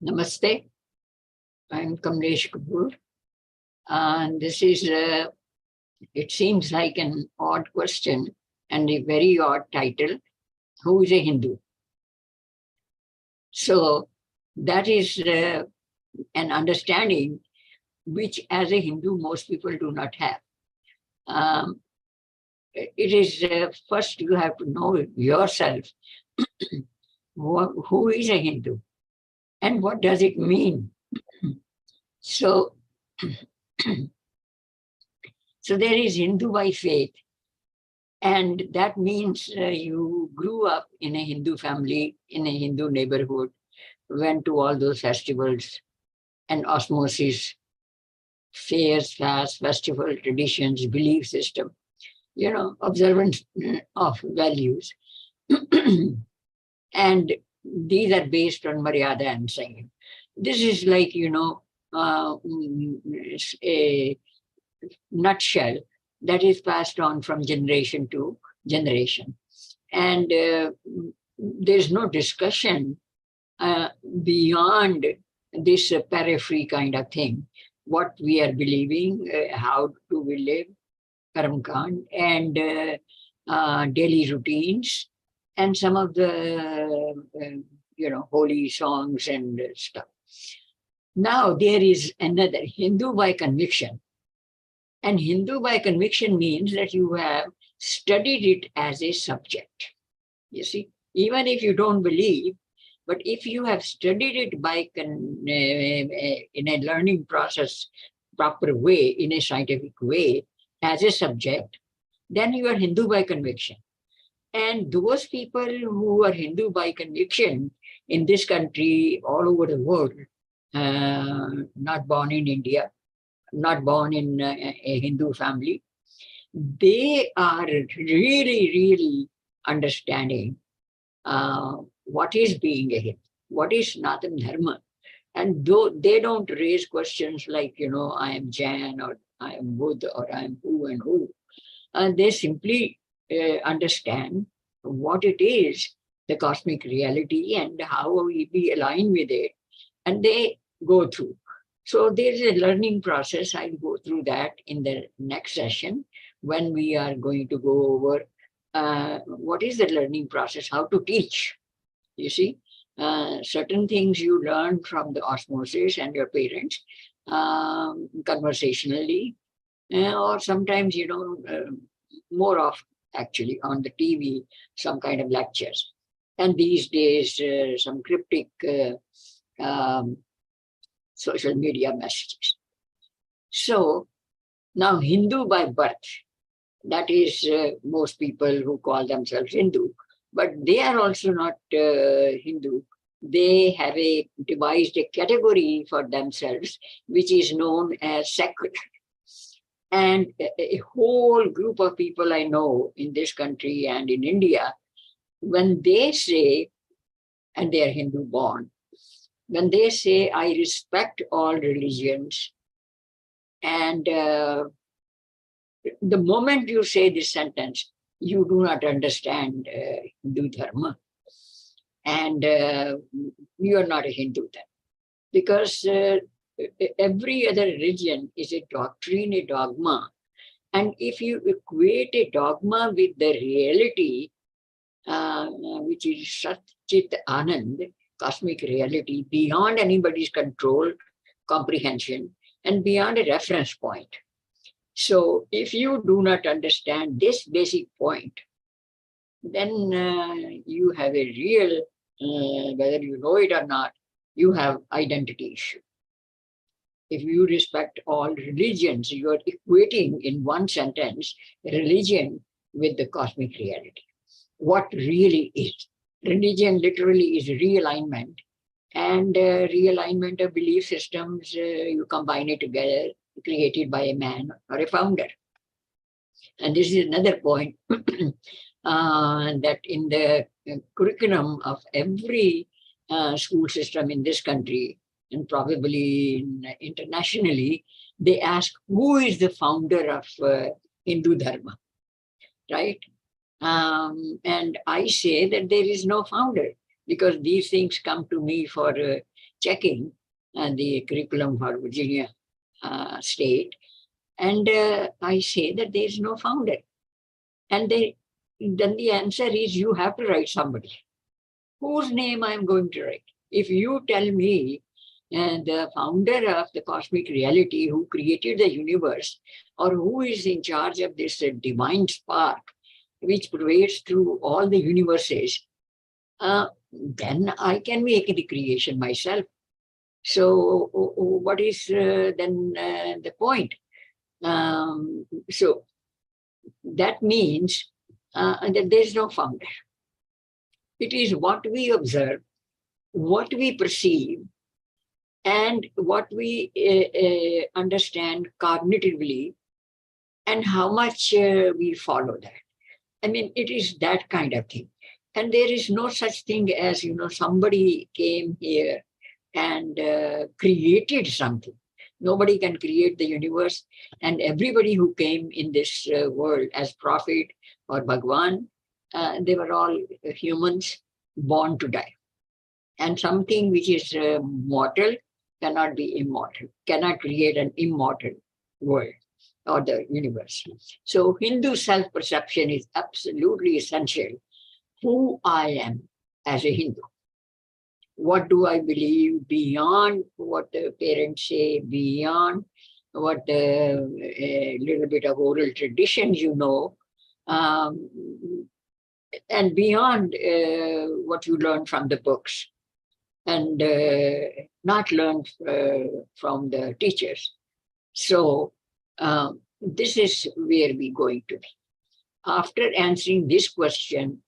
Namaste, I'm Kamlesh Kapoor. And this is, it seems like an odd question and a very odd title. Who is a Hindu? So that is an understanding which as a Hindu, most people do not have. Um, it is first you have to know yourself. Who is a Hindu and what does it mean? So, so there is Hindu by faith. And that means you grew up in a Hindu family, in a Hindu neighborhood, went to all those festivals and osmosis, fairs, fasts, festival, traditions, belief system, observance of values. And these are based on Maryada and Sangam. This is like, a nutshell that is passed on from generation to generation. And there's no discussion beyond this periphery kind of thing. What we are believing, how do we live, Karamkand, and daily routines, and some of the, holy songs and stuff. Now there is another Hindu by conviction. And Hindu by conviction means that you have studied it as a subject. You see, even if you don't believe, but if you have studied it by in a learning process, proper way, in a scientific way, as a subject, then you are Hindu by conviction. And those people who are Hindu by conviction in this country, all over the world, not born in India, not born in a Hindu family, they are really, really understanding what is being a Hindu, what is Sanatana Dharma. And though they don't raise questions like, I am Jain or I am Buddha or I am who and who, they simply understand what it is, the cosmic reality, and how we align with it. And they go through. So there's a learning process. I'll go through that in the next session when we are going to go over what is the learning process, how to teach. You see, certain things you learn from the osmosis and your parents, conversationally, or sometimes, more of actually on the TV, some kind of lectures. And these days, some cryptic social media messages. So now Hindu by birth, that is most people who call themselves Hindu, but they are also not Hindu. They have devised a category for themselves, which is known as secular. And a whole group of people I know in this country and in India, when they say, and they are Hindu born, when they say, I respect all religions, and the moment you say this sentence, you do not understand Hindu Dharma. And you are not a Hindu then. Because every other religion is a doctrine, a dogma. And if you equate a dogma with the reality, which is Sat Chit Anand, cosmic reality, beyond anybody's control, comprehension, and beyond a reference point. So if you do not understand this basic point, then you have a real, whether you know it or not, you have identity issue. If you respect all religions, you are equating in one sentence religion with the cosmic reality. What really is. Religion literally is realignment, and realignment of belief systems, you combine it together, created by a man or a founder. And this is another point that in the curriculum of every school system in this country, and probably internationally, they ask, who is the founder of Hindu Dharma, right? And I say that there is no founder, because these things come to me for checking the curriculum for Virginia State, and I say that there is no founder. And then the answer is you have to write somebody. Whose name I'm going to write? If you tell me the founder of the cosmic reality who created the universe, or who is in charge of this divine spark, which pervades through all the universes, then I can make the creation myself. So what is then the point? So that means that there is no founder. It is what we observe, what we perceive, and what we understand cognitively, and how much we follow that. I mean, it is that kind of thing. And there is no such thing as, somebody came here and created something. Nobody can create the universe. And everybody who came in this world as prophet or Bhagwan, they were all humans born to die. And something which is mortal cannot be immortal, cannot create an immortal world or the universe. So Hindu self-perception is absolutely essential. Who I am as a Hindu. What do I believe beyond what the parents say, beyond what a little bit of oral traditions and beyond what you learn from the books and not learn from the teachers. So this is where we're going to be. After answering this question,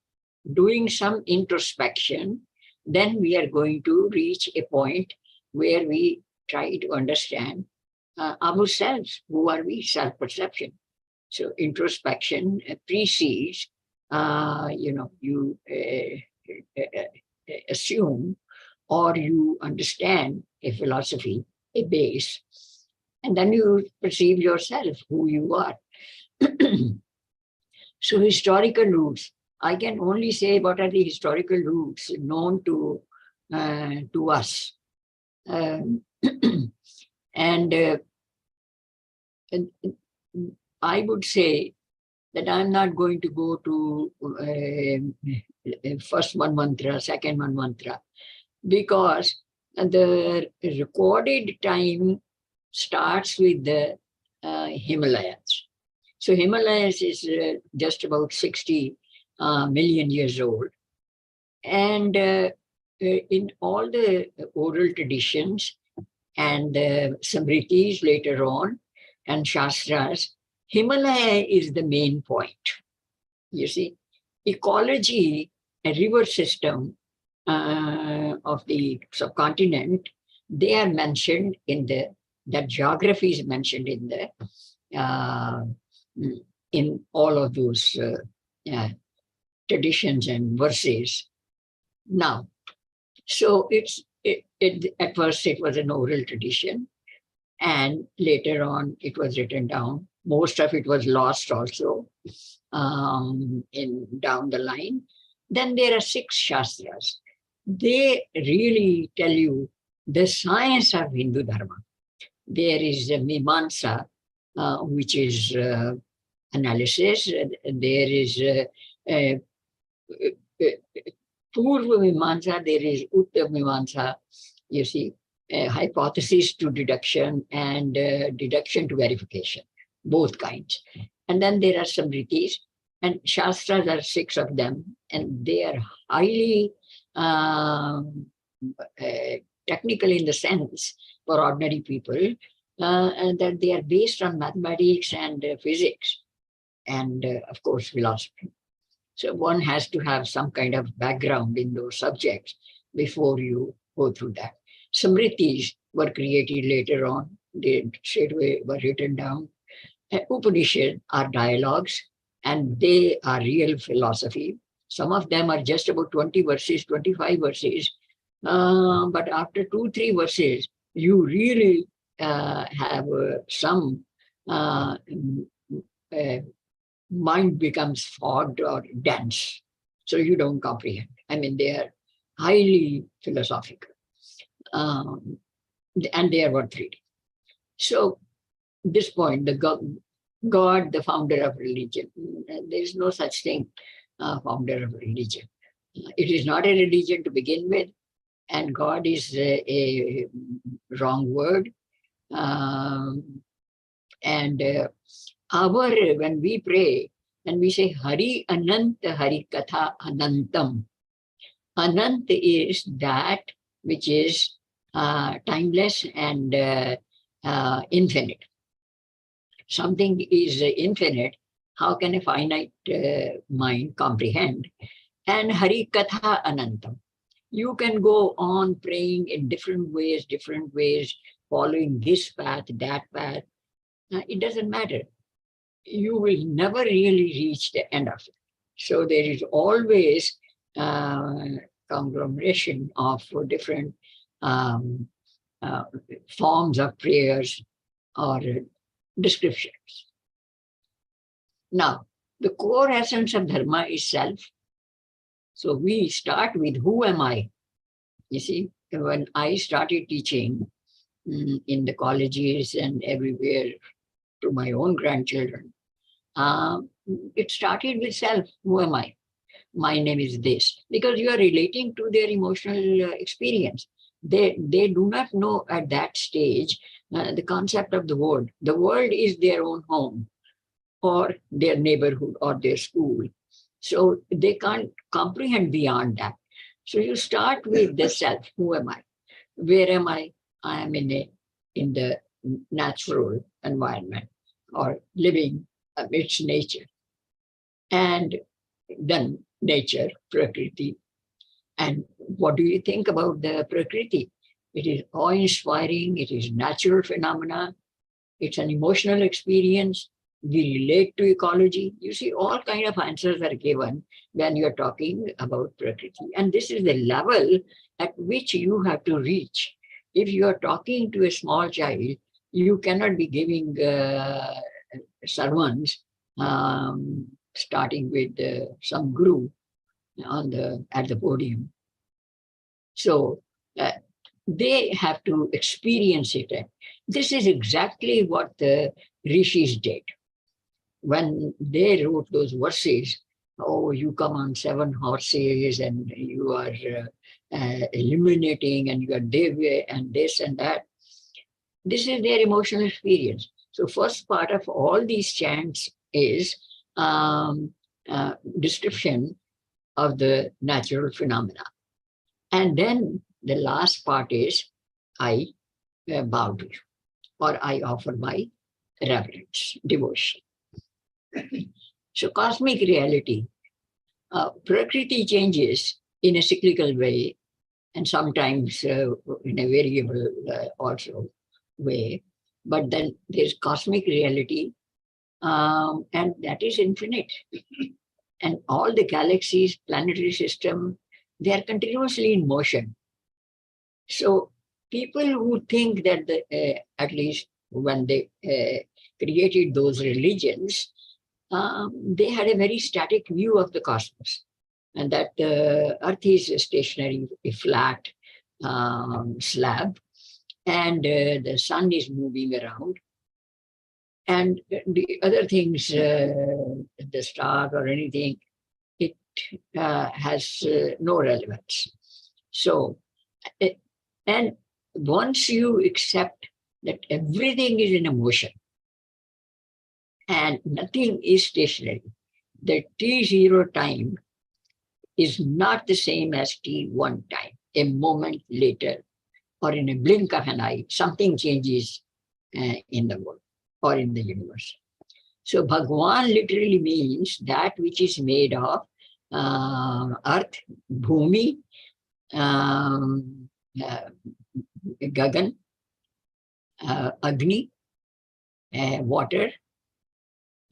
doing some introspection, then we are going to reach a point where we try to understand ourselves. Who are we? Self-perception. So introspection precedes, you assume or you understand a philosophy, a base, and then you perceive yourself, who you are. So historical roots. I can only say what are the historical roots known to us. And I would say that I'm not going to go to first one mantra, second one mantra, because the recorded time starts with the Himalayas. So Himalayas is just about 60 million years old. And in all the oral traditions and Samritis later on and Shastras, Himalaya is the main point. You see, ecology, a river system of the subcontinent, they are mentioned in that geography is mentioned in all of those traditions and verses. Now, so at first it was an oral tradition, and later on it was written down. Most of it was lost also down the line. Then there are 6 Shastras. They really tell you the science of Hindu Dharma. There is Mimamsa, which is analysis. There is Purva Mimamsa, there is Uttar Mimamsa, you see, hypothesis to deduction and deduction to verification, both kinds. And then there are Samritis, and Shastras are 6 of them, and they are highly technical in the sense for ordinary people, and that they are based on mathematics and physics, and of course, philosophy. So one has to have some kind of background in those subjects before you go through that. Samritis were created later on. They straightway were written down. Upanishads are dialogues, and they are real philosophy. Some of them are just about 20 verses, 25 verses. But after 2-3 verses, you really have some mind becomes fogged or dense. So you don't comprehend. I mean, they are highly philosophical. Um, and they are worth reading. So, this point, the God, the founder of religion, there is no such thing, founder of religion. It is not a religion to begin with, and God is a wrong word. And when we pray and we say Hari Anant Hari Katha Anantam, Anant is that which is timeless and infinite. Something is infinite, how can a finite mind comprehend? And Hari Katha Anantam. You can go on praying in different ways, following this path, that path. It doesn't matter. You will never really reach the end of it. So there is always conglomeration of different um, forms of prayers or descriptions. Now, the core essence of Dharma is self. So we start with who am I? You see, when I started teaching in the colleges and everywhere to my own grandchildren, it started with self. Who am I? My name is this. Because you are relating to their emotional experience. They do not know at that stage the concept of the world. The world is their own home or their neighborhood or their school. So they can't comprehend beyond that. So you start with the self. Who am I? Where am I? I am in the natural environment or living amidst nature. And then nature, Prakriti. And what do you think about the Prakriti? It is awe-inspiring. It is natural phenomena. It's an emotional experience. We relate to ecology. You see, all kind of answers are given when you're talking about Prakriti. And this is the level at which you have to reach. If you are talking to a small child, you cannot be giving sermons starting with some guru at the podium. So they have to experience it. This is exactly what the rishis did. When they wrote those verses, oh, you come on 7 horses and you are illuminating and you are Devya and this and that. This is their emotional experience. So first part of all these chants is description of the natural phenomena. And then the last part is, I bow to you, or I offer my reverence, devotion. So cosmic reality, Prakriti changes in a cyclical way, and sometimes in a variable also way. But then there's cosmic reality, and that is infinite. And all the galaxies, planetary system, they are continuously in motion. So people who think that at least when they created those religions, they had a very static view of the cosmos, and that the Earth is a stationary, a flat slab, and the sun is moving around. And the other things, the star or anything, it has no relevance. So, and once you accept that everything is in a motion and nothing is stationary, the T0 time is not the same as T1 time. A moment later, or in a blink of an eye, something changes in the world or in the universe. So Bhagwan literally means that which is made of earth, bhumi, gagan, agni, water,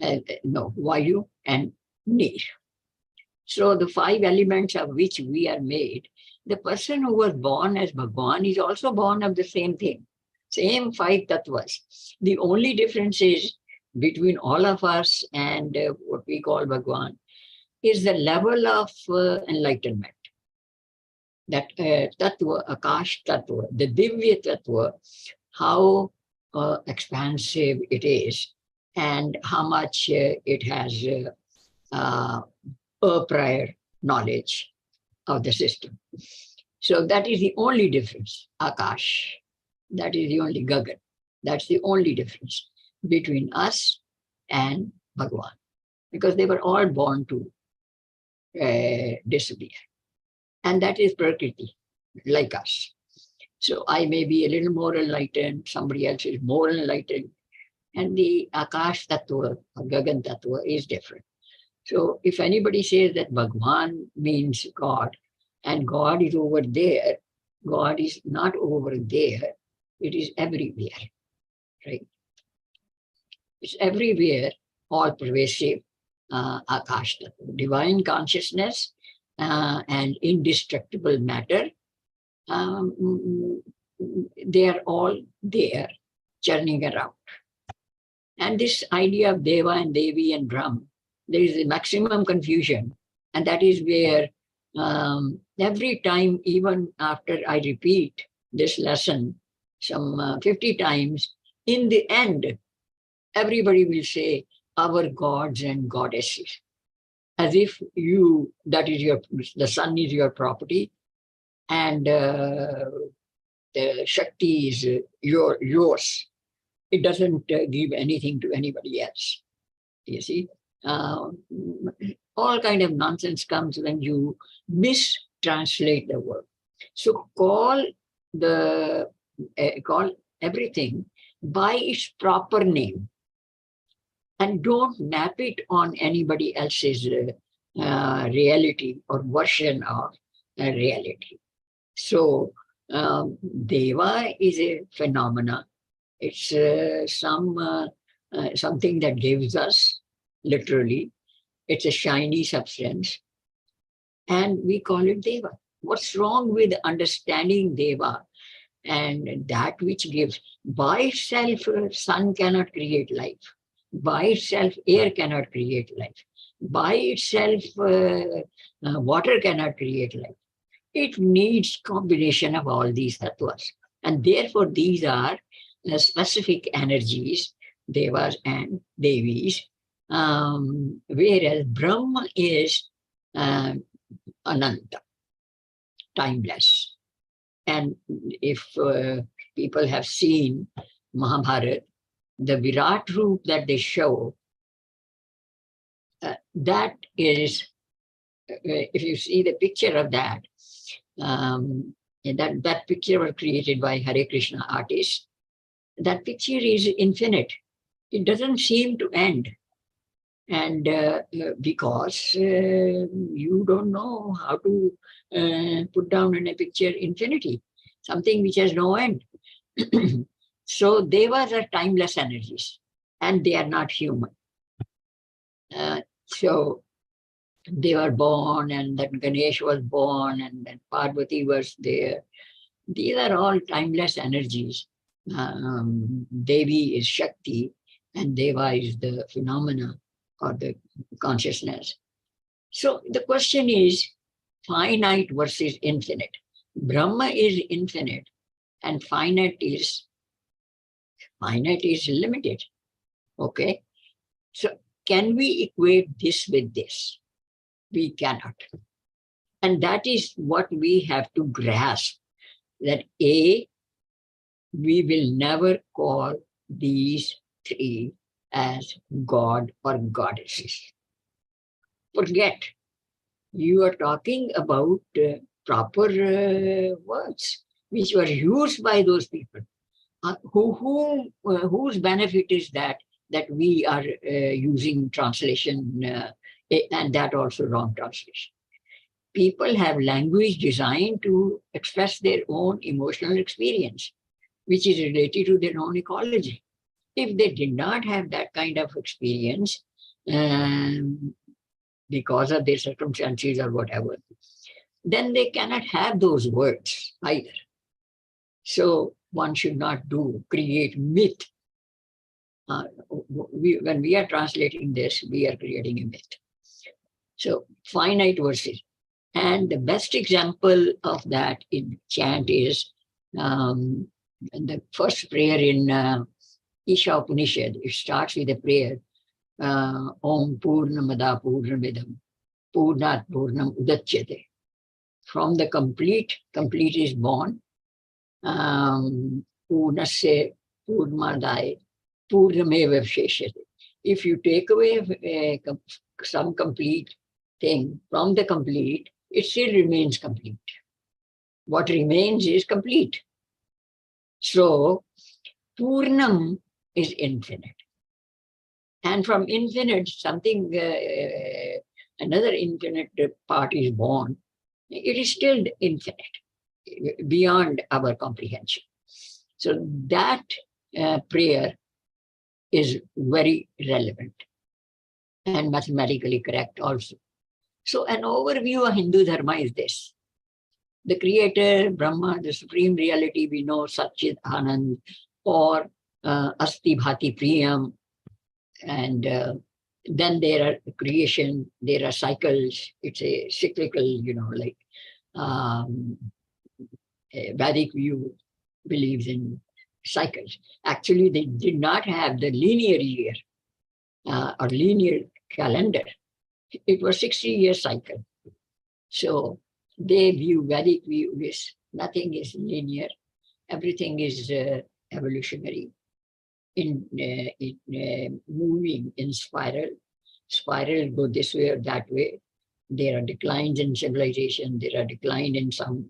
vayu, and neer. So the 5 elements of which we are made, the person who was born as Bhagwan is also born of the same thing, same 5 tattvas. The only difference is between all of us and what we call Bhagwan is the level of enlightenment. that tattva, Akash tattva, the Divya tattva, how expansive it is and how much it has a prior knowledge of the system. So that is the only difference, Akash. That is the only Gagan. That's the only difference between us and Bhagwan, because they were all born to disappear. And that is Prakriti, like us. So I may be a little more enlightened, somebody else is more enlightened, and the Akash Tattva or Gagan Tattva is different. So if anybody says that Bhagwan means God and God is over there, God is not over there, it is everywhere, right? It's everywhere, all pervasive, Akash Tattva, divine consciousness and indestructible matter. They are all there, churning around. And this idea of Deva and Devi and Brahm, there is a maximum confusion. And that is where every time, even after I repeat this lesson some 50 times, in the end, everybody will say, our gods and goddesses. As if you, that is your, the sun is your property, and the Shakti is yours. It doesn't give anything to anybody else. You see, all kind of nonsense comes when you mistranslate the word. So call everything by its proper name, and don't map it on anybody else's reality or version of reality. So Deva is a phenomena. It's something that gives us, literally, it's a shiny substance, and we call it Deva. What's wrong with understanding Deva and that which gives? By itself, sun cannot create life. By itself, air cannot create life. By itself, water cannot create life. It needs combination of all these tattvas. And therefore, these are specific energies, devas and devis, whereas Brahma is Ananta, timeless. And if people have seen Mahabharata, the Virat Roop that they show, that is, if you see the picture of that, that picture was created by Hare Krishna artists. That picture is infinite. It doesn't seem to end. And because you don't know how to put down in a picture infinity, something which has no end. So devas are timeless energies, and they are not human. So they were born, and then Ganesh was born, and then Parvati was there. These are all timeless energies. Devi is Shakti, and Deva is the phenomena or the consciousness. So the question is finite versus infinite. Brahma is infinite, and finite is limited. Okay? So can we equate this with this? We cannot. And that is what we have to grasp, that A, we will never call these three as God or goddesses. Forget, you are talking about proper words which were used by those people. Whose benefit is that we are using translation and that also wrong translation? People have language designed to express their own emotional experience, which is related to their own ecology. If they did not have that kind of experience because of their circumstances or whatever, then they cannot have those words either. So one should not create myth. When we are translating this, we are creating a myth. So finite versus. And the best example of that in chant is the first prayer in Isha Upanishad. It starts with a prayer, Om Purnamada Purnamidam Purnat Purnam Udachyate. From the complete is born. Purnasya Purmadaya Purnameva Sheshyate. If you take away some complete thing from the complete, it still remains complete. What remains is complete. So, Purnam is infinite. And from infinite, something, another infinite part is born. It is still infinite, beyond our comprehension. So that prayer is very relevant and mathematically correct also. So an overview of Hindu Dharma is this. The creator, Brahma, the supreme reality we know, Satchit Anand, or Asti Bhati Priyam, and then there are creation, there are cycles. It's a cyclical, like Vedic view believes in cycles. Actually, they did not have the linear year or linear calendar. It was 60-year cycle. So they view, Vedic view is nothing is linear. Everything is evolutionary, moving in spiral. Spiral go this way or that way. There are declines in civilization. There are decline in some,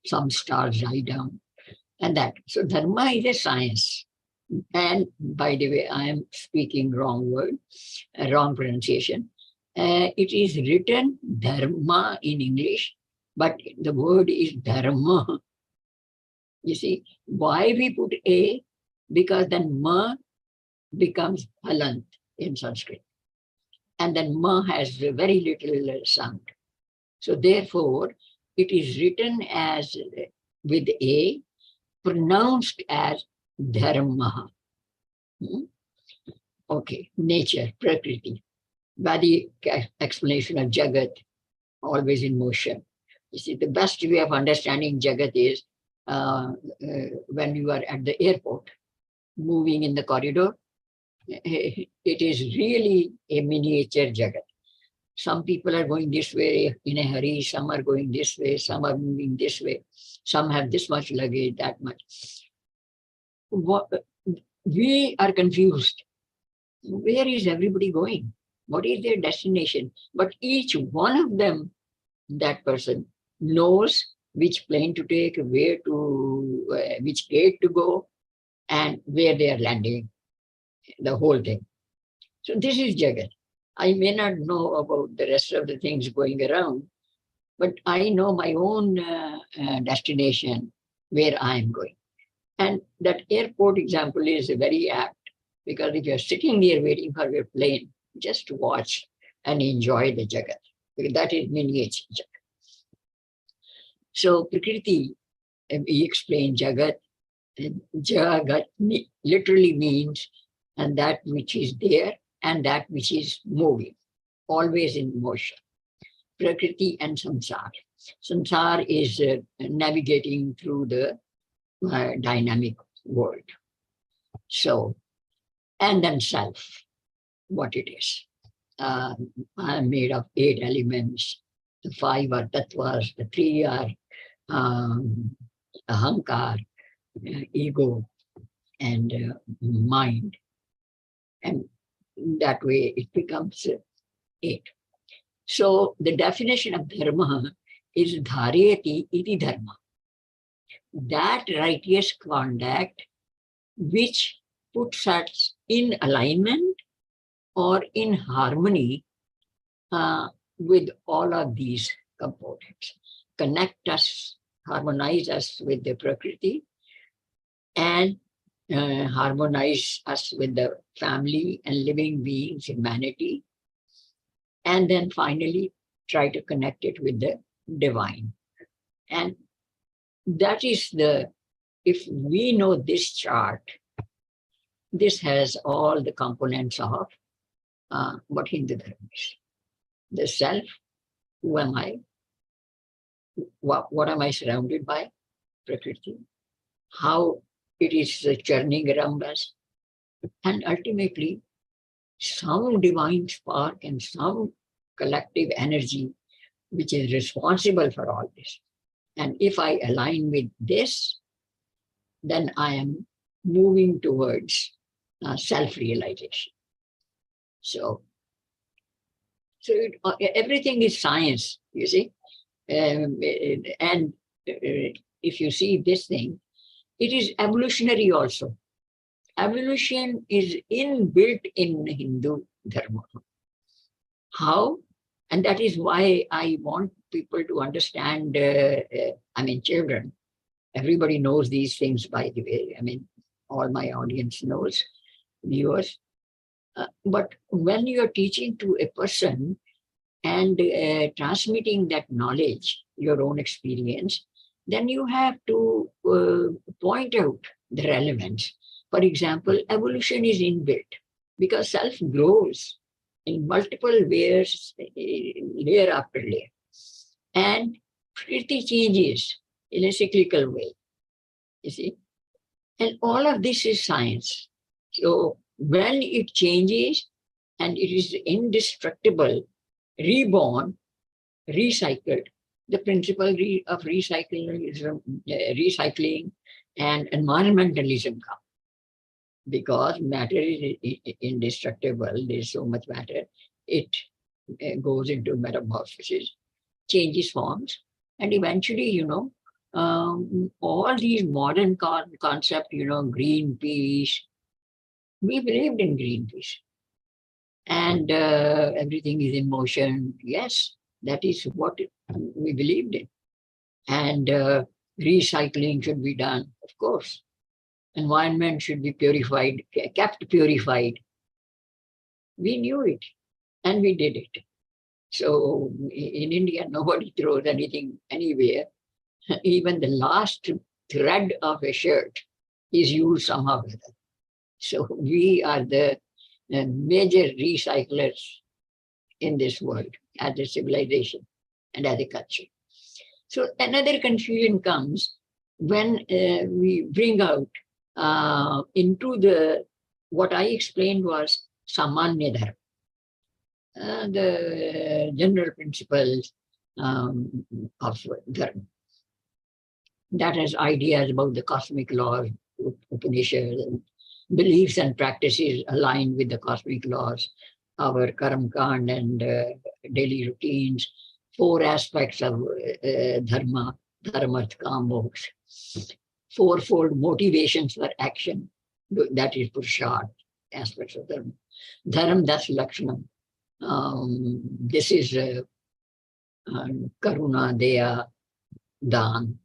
some stars die down, and that. So dharma is a science. And by the way, I am speaking wrong word, wrong pronunciation. It is written dharma in English, but the word is dharma. You see, why we put a? Because then ma becomes halant in Sanskrit. And then ma has very little sound. So therefore, it is written as with a, pronounced as dharma. Okay, nature, prakriti. Vedic explanation of Jagat, always in motion. You see, the best way of understanding Jagat is when you are at the airport, moving in the corridor, it is really a miniature Jagat. Some people are going this way in a hurry, some are going this way, some are moving this way, some have this much luggage, that much. We are confused. Where is everybody going? What is their destination? But each one of them, that person, knows which plane to take, where to, which gate to go, and where they are landing, the whole thing. So this is Jagat. I may not know about the rest of the things going around, but I know my own destination, where I am going. And that airport example is very apt, because if you're sitting there waiting for your plane, just watch and enjoy the Jagat, because that is miniature Jagat. So Prakriti, we explain Jagat. Jagat literally means and that which is there and that which is moving, always in motion. Prakriti and samsara. Samsara is navigating through the dynamic world. So, and then self, what it is. I am made of 8 elements. The 5 are tattvas, the 3 are ahankar, ego, and mind. And that way it becomes 8. So the definition of dharma is dhareti iti dharma. That righteous conduct which puts us in alignment or in harmony with all of these components. Connect us, harmonize us with the Prakriti, and harmonize us with the family and living beings, humanity, and then finally try to connect it with the divine. And that is if we know this chart, this has all the components of what Hindu Dharma is. The self, Who am I? What am I surrounded by? Prakriti. How it is churning around us. And ultimately, some divine spark and some collective energy which is responsible for all this. And if I align with this, then I am moving towards self-realization. So, everything is science, you see. And if you see this thing, it is evolutionary also. Evolution is inbuilt in Hindu Dharma. How? And that is why I want people to understand, children. Everybody knows these things, by the way. I mean, all my audience knows, viewers. But when you're teaching to a person and transmitting that knowledge, your own experience, then you have to point out the relevance. For example, evolution is inbuilt because self grows in multiple layers, layer after layer. And pretty changes in a cyclical way, you see. And all of this is science. So when it changes and it is indestructible, reborn, recycled, the principle of recycling and environmentalism come. Because matter is indestructible, there's so much matter, it goes into metamorphosis, changes forms, and eventually, all these modern concepts, Greenpeace, we believed in Greenpeace. And everything is in motion. Yes, that is what we believed in. And recycling should be done, of course. Environment should be purified, kept purified. We knew it and we did it. So in India, nobody throws anything anywhere. Even the last thread of a shirt is used somehow or other. So we are the major recyclers in this world as a civilization and as a culture. So another confusion comes when we bring out into what I explained was Samanya Dharma, the general principles of Dharma. That has ideas about the cosmic laws, Upanishads, and beliefs and practices aligned with the cosmic laws, our Karam Kand and daily routines, 4 aspects of Dharma, Dharma, Kam, Moksha. 4-fold motivations for action, that is Purusharth, aspects of Dharma. Dharma, that's Lakshanam. This is Karuna, Deya, Dan,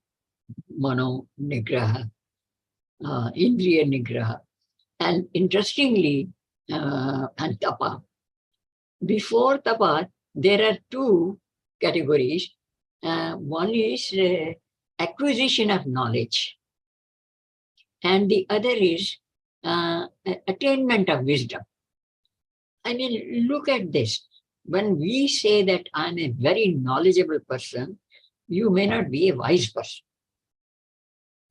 Mano, Nigraha, Indriya Nigraha. And interestingly, and Tapa. Before Tapa, there are 2 categories. One is acquisition of knowledge, and the other is attainment of wisdom. I mean, look at this. When we say that I'm a very knowledgeable person, you may not be a wise person.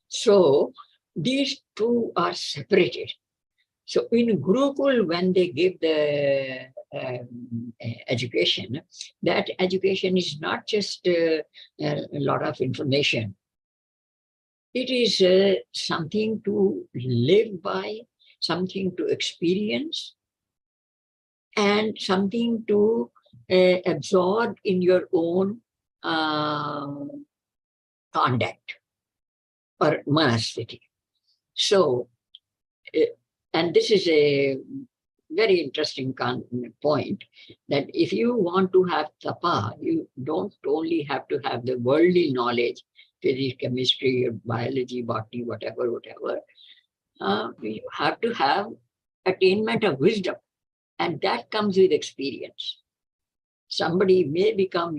So these 2 are separated. So in Gurukul, when they give the education, that education is not just a lot of information. It is something to live by, something to experience, and something to absorb in your own conduct or manasthiti. So, and this is a very interesting point, that if you want to have tapa, you don't only have to have the worldly knowledge, physics, chemistry, biology, botany, whatever. You have to have attainment of wisdom, and that comes with experience. Somebody may become,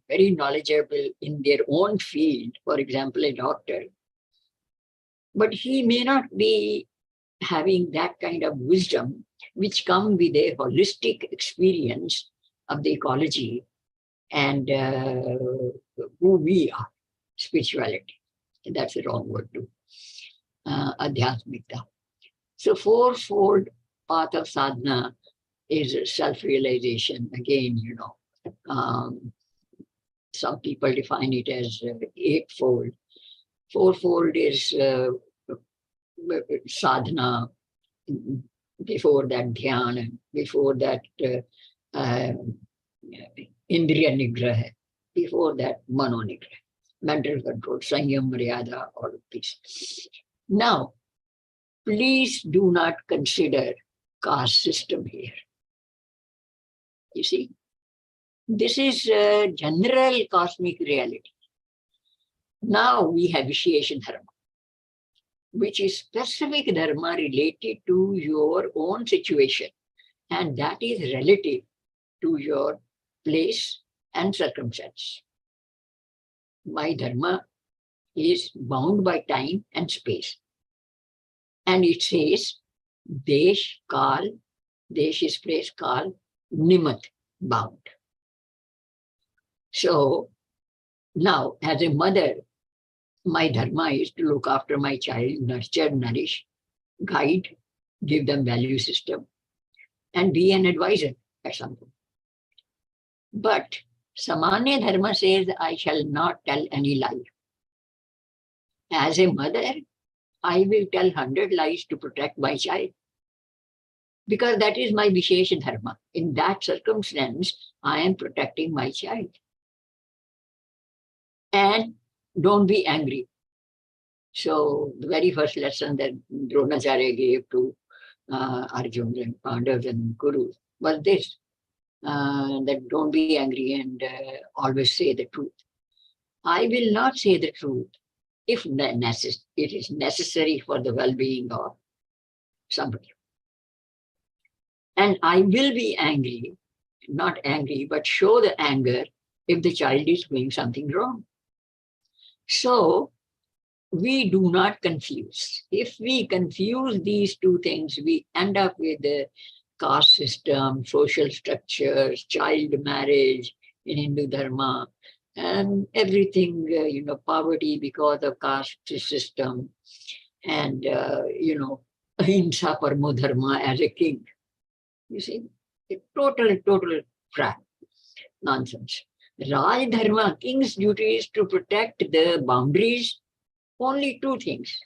very knowledgeable in their own field, for example, a doctor, but he may not be having that kind of wisdom which comes with a holistic experience of the ecology and who we are, spirituality. That's the wrong word too. Adhyatmikta. So fourfold path of sadhana is self-realization. Again, some people define it as eightfold. Fourfold is sadhana, before that dhyana, before that indriya nigraha, before that mano nigraha, mental control, sanyam, maryada, all of these. Now, please do not consider caste system here. You see, this is a general cosmic reality. Now we have Vishesha Dharma, which is specific dharma related to your own situation, and that is relative to your place and circumstance. My dharma is bound by time and space. And it says, Desh, Kal, Desh is place, Kal, Nimat, bound. So now, as a mother, my dharma is to look after my child, nurture, nourish, guide, give them value system, and be an advisor at some point. But Samanya Dharma says, I shall not tell any lie. As a mother, I will tell 100 lies to protect my child. Because that is my Vishesha Dharma. In that circumstance, I am protecting my child. And don't be angry. So the very first lesson that Dronacharya gave to Arjuna and Pandavas and Kurus was this, that don't be angry and always say the truth. I will not say the truth if it is necessary for the well-being of somebody. And I will be angry, not angry, but show the anger if the child is doing something wrong. So we do not confuse. If we confuse these two things, we end up with the caste system, social structures, child marriage in Hindu Dharma, and everything, poverty because of caste system, and, ahimsa paramo dharma as a king. You see, a total crap, nonsense. Raj Dharma, king's duty is to protect the boundaries. Only two things.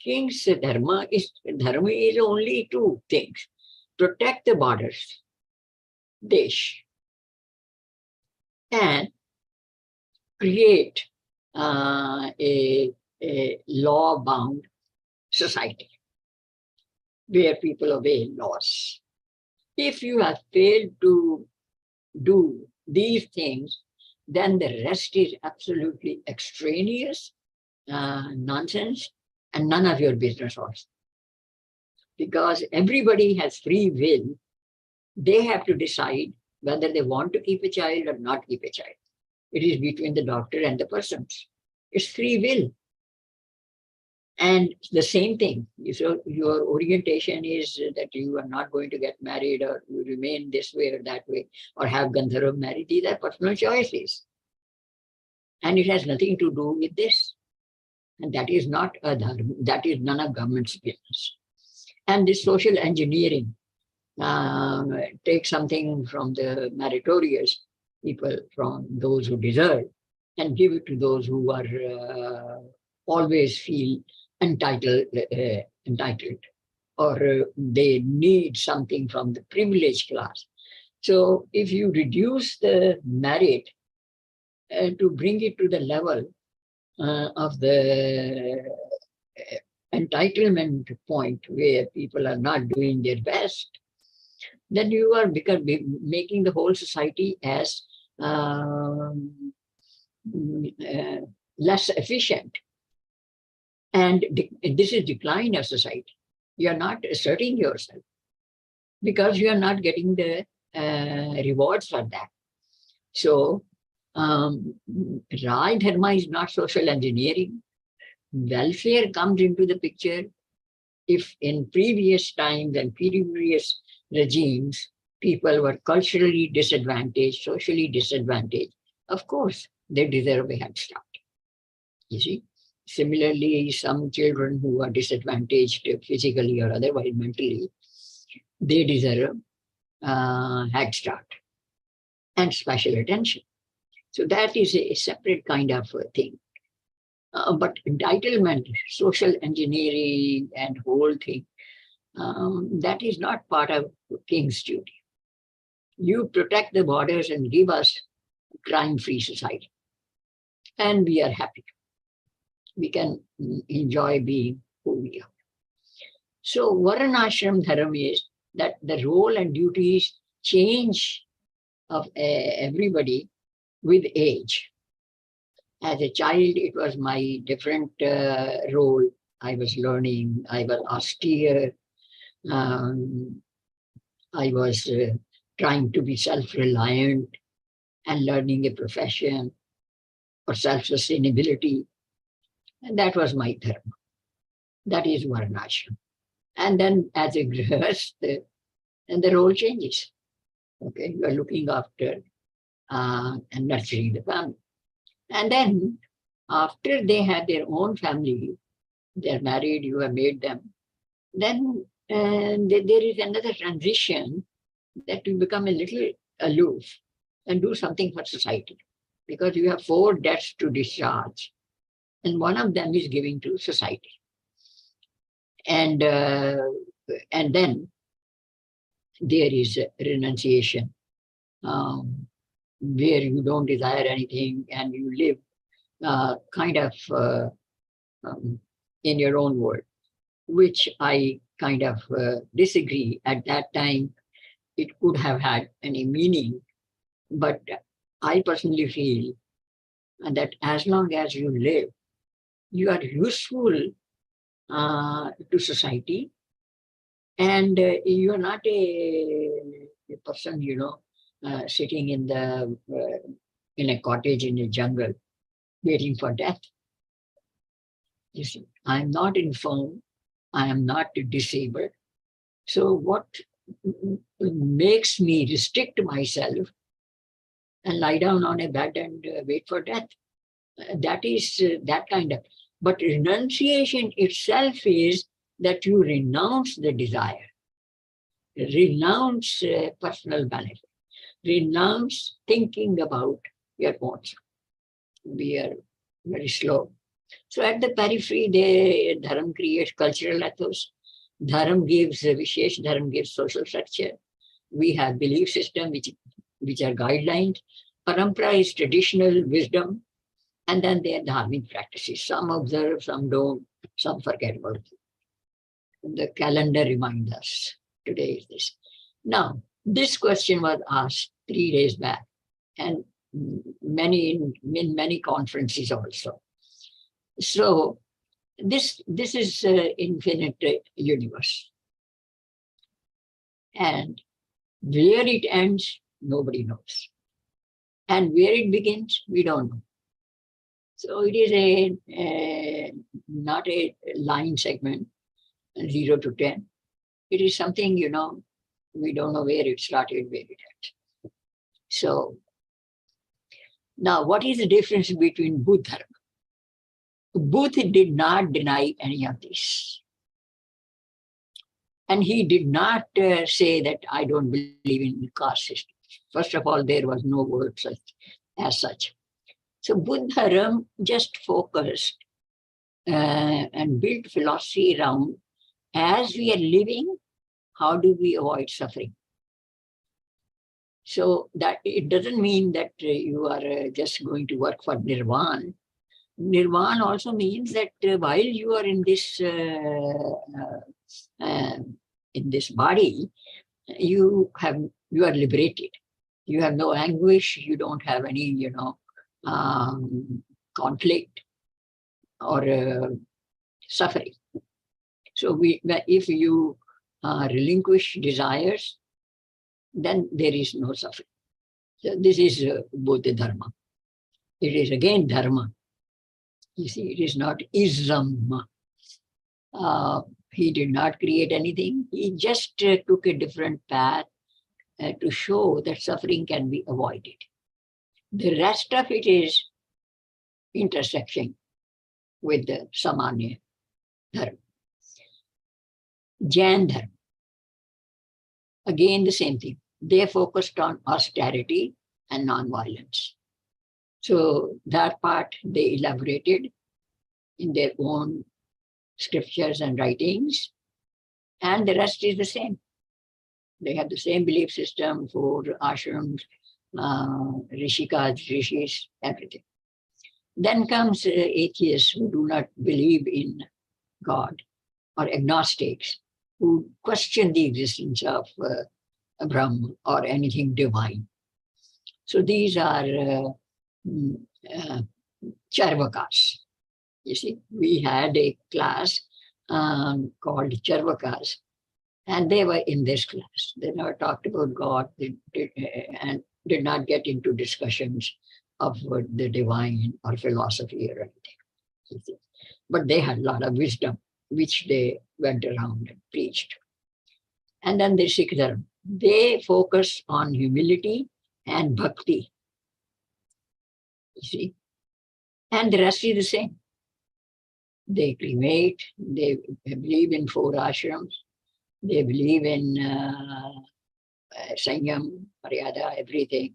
King's dharma is only two things. Protect the borders, Desh, and create a law-bound society where people obey laws. If you have failed to do these things, then the rest is absolutely extraneous, nonsense, and none of your business also. Because everybody has free will, they have to decide whether they want to keep a child or not keep a child. It is between the doctor and the persons. It's free will. And the same thing, so your orientation is that you are not going to get married or you remain this way or that way or have Gandharva marriage. These are personal choices. And it has nothing to do with this. And that is not a dharma, that is none of government's business. And this social engineering, take something from the meritorious people, from those who deserve, and give it to those who are always feel entitled, or they need something from the privileged class. So if you reduce the merit to bring it to the level of the entitlement point where people are not doing their best, then you are making the whole society as less efficient. And this is decline of society. You are not asserting yourself because you are not getting the rewards for that. So Raj Dharma is not social engineering. Welfare comes into the picture if in previous times and previous regimes, people were culturally disadvantaged, socially disadvantaged, of course, they deserve a head start. You see? Similarly, some children who are disadvantaged physically or otherwise mentally, they deserve head start and special attention. So that is a separate kind of thing. But entitlement, social engineering, and whole thing, that is not part of king's duty. You protect the borders and give us crime-free society, and we are happy. We can enjoy being who we are. So Varnashram Dharma is that the role and duties change of everybody with age. As a child, it was my different role. I was learning, I was austere, um, I was trying to be self-reliant and learning a profession for self-sustainability. And that was my dharma. That is Varnashram. And then as a grihast, and the role changes. Okay, you are looking after and nurturing the family. And then after they have their own family, they're married, you have made them, then there is another transition that you become a little aloof and do something for society. Because you have 4 debts to discharge, and one of them is giving to society. And then there is renunciation, where you don't desire anything and you live kind of in your own world, which I kind of disagree. At that time, it could have had any meaning, but I personally feel that as long as you live, you are useful to society, and you are not a person, sitting in a cottage in a jungle, waiting for death. You see, I am not infirm, I am not disabled. So what makes me restrict myself and lie down on a bed and wait for death? That is that kind of. But renunciation itself is that you renounce the desire, renounce personal benefit, renounce thinking about your own. We are very slow. So at the periphery, the dharma creates cultural ethos. Dharma gives vishesh, dharma gives social structure. We have belief system which are guidelines. Parampara is traditional wisdom. And then there are dharmic practices. Some observe, some don't, some forget about it. The calendar reminds us today is this. Now, this question was asked 3 days back, and in many conferences also. So this is infinite universe, and where it ends, nobody knows, and where it begins, we don't know. So it is not a line segment, 0 to 10. It is something, we don't know where it started, where it ends. So now, what is the difference between Buddha? Buddha did not deny any of this. And he did not say that I don't believe in caste system. First of all, there was no word as such. So Buddha just focused and built philosophy around, as we are living, how do we avoid suffering? So that it doesn't mean that you are just going to work for nirvana. Nirvana also means that while you are in this body, you are liberated. You have no anguish. You don't have any, conflict or suffering. So if you relinquish desires, then there is no suffering. So this is Buddha Dharma. It is again Dharma. You see, it is not ism. He did not create anything. He just took a different path to show that suffering can be avoided. The rest of it is intersection with the Samanya Dharma. Jain Dharma, again the same thing. They focused on austerity and non-violence. So that part they elaborated in their own scriptures and writings, and the rest is the same. They have the same belief system for ashrams, rishikas, rishis, everything. Then comes atheists who do not believe in God, or agnostics who question the existence of Brahma or anything divine. So these are Charvakas. You see, we had a class called Charvakas, and they were in this class. They never talked about God and did not get into discussions of the divine or philosophy or anything. But they had a lot of wisdom, which they went around and preached. And then the Sikh Dharma, they focus on humility and bhakti. You see, and the rest is the same. They cremate, they believe in 4 ashrams, they believe in Sanyam, Maryada, everything.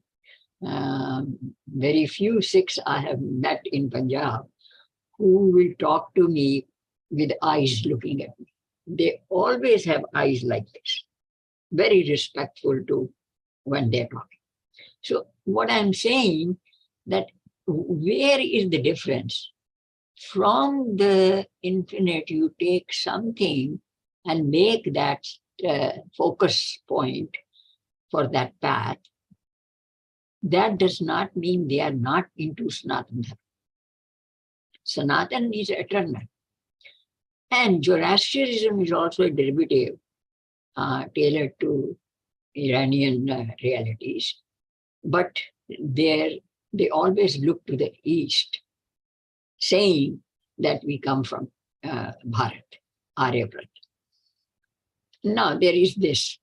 Very few Sikhs I have met in Punjab who will talk to me with eyes looking at me. They always have eyes like this, very respectful to when they're talking. So what I'm saying, that where is the difference? From the infinite, you take something and make that focus point for that path. That does not mean they are not into Sanatana Dharma. Sanatana is eternal. And Zoroastrianism is also a derivative tailored to Iranian realities. But they always look to the East, saying that we come from Bharat, Aryabharat. Now there is this.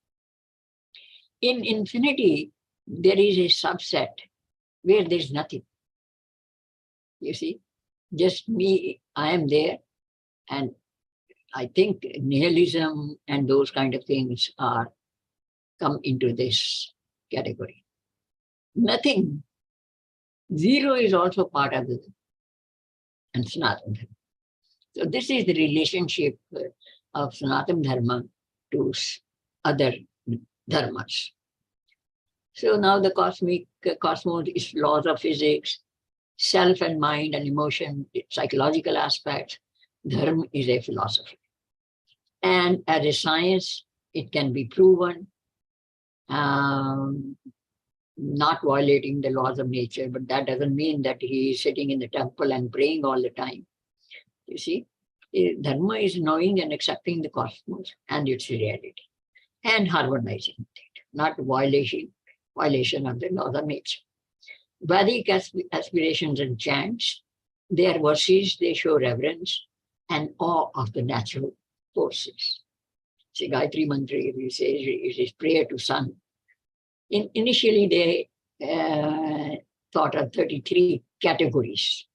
In infinity, there is a subset where there is nothing. You see, just me, I am there, and I think nihilism and those kind of things are come into this category. Nothing. Zero is also part of the and Sanatana Dharma. So this is the relationship of Sanatana Dharma to other dharmas. So now the cosmos is laws of physics, self and mind and emotion, psychological aspects. Dharma is a philosophy. And as a science, it can be proven, not violating the laws of nature, but that doesn't mean that he is sitting in the temple and praying all the time. You see, Dharma is knowing and accepting the cosmos and its reality and harmonizing it, not violation of the laws of nature. Vedic aspirations and chants, their verses, they show reverence and awe of the natural forces. See, Gayatri Mantra, we say it is prayer to sun. Initially, they thought of 33 categories.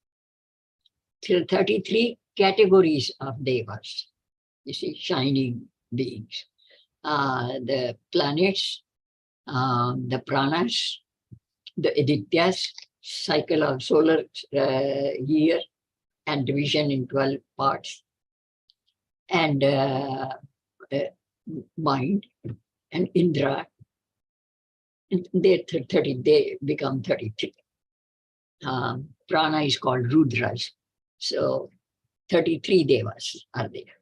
33 categories of devas, you see, shining beings. The planets, the pranas, the adityas, cycle of solar year and division in 12 parts, and mind and Indra. And they become 33. Prana is called Rudras. So 33 devas are there.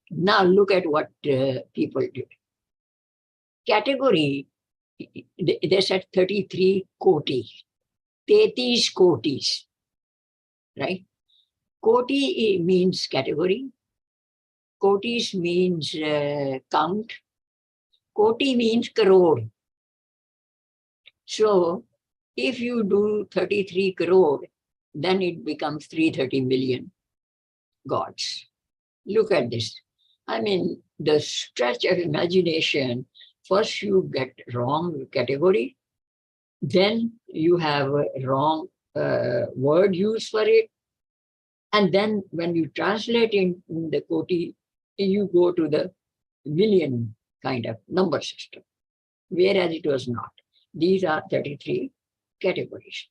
Now look at what people do. Category, they said 33 koti, 33 kotis, right? Koti means category. Kotis means count. Koti means crore. So if you do 33 crore, then it becomes 330 million gods. Look at this. I mean, the stretch of imagination first you get wrong category, then you have a wrong word used for it, and then when you translate in the koti, you go to the million kind of number system, whereas it was not. These are 33 categories.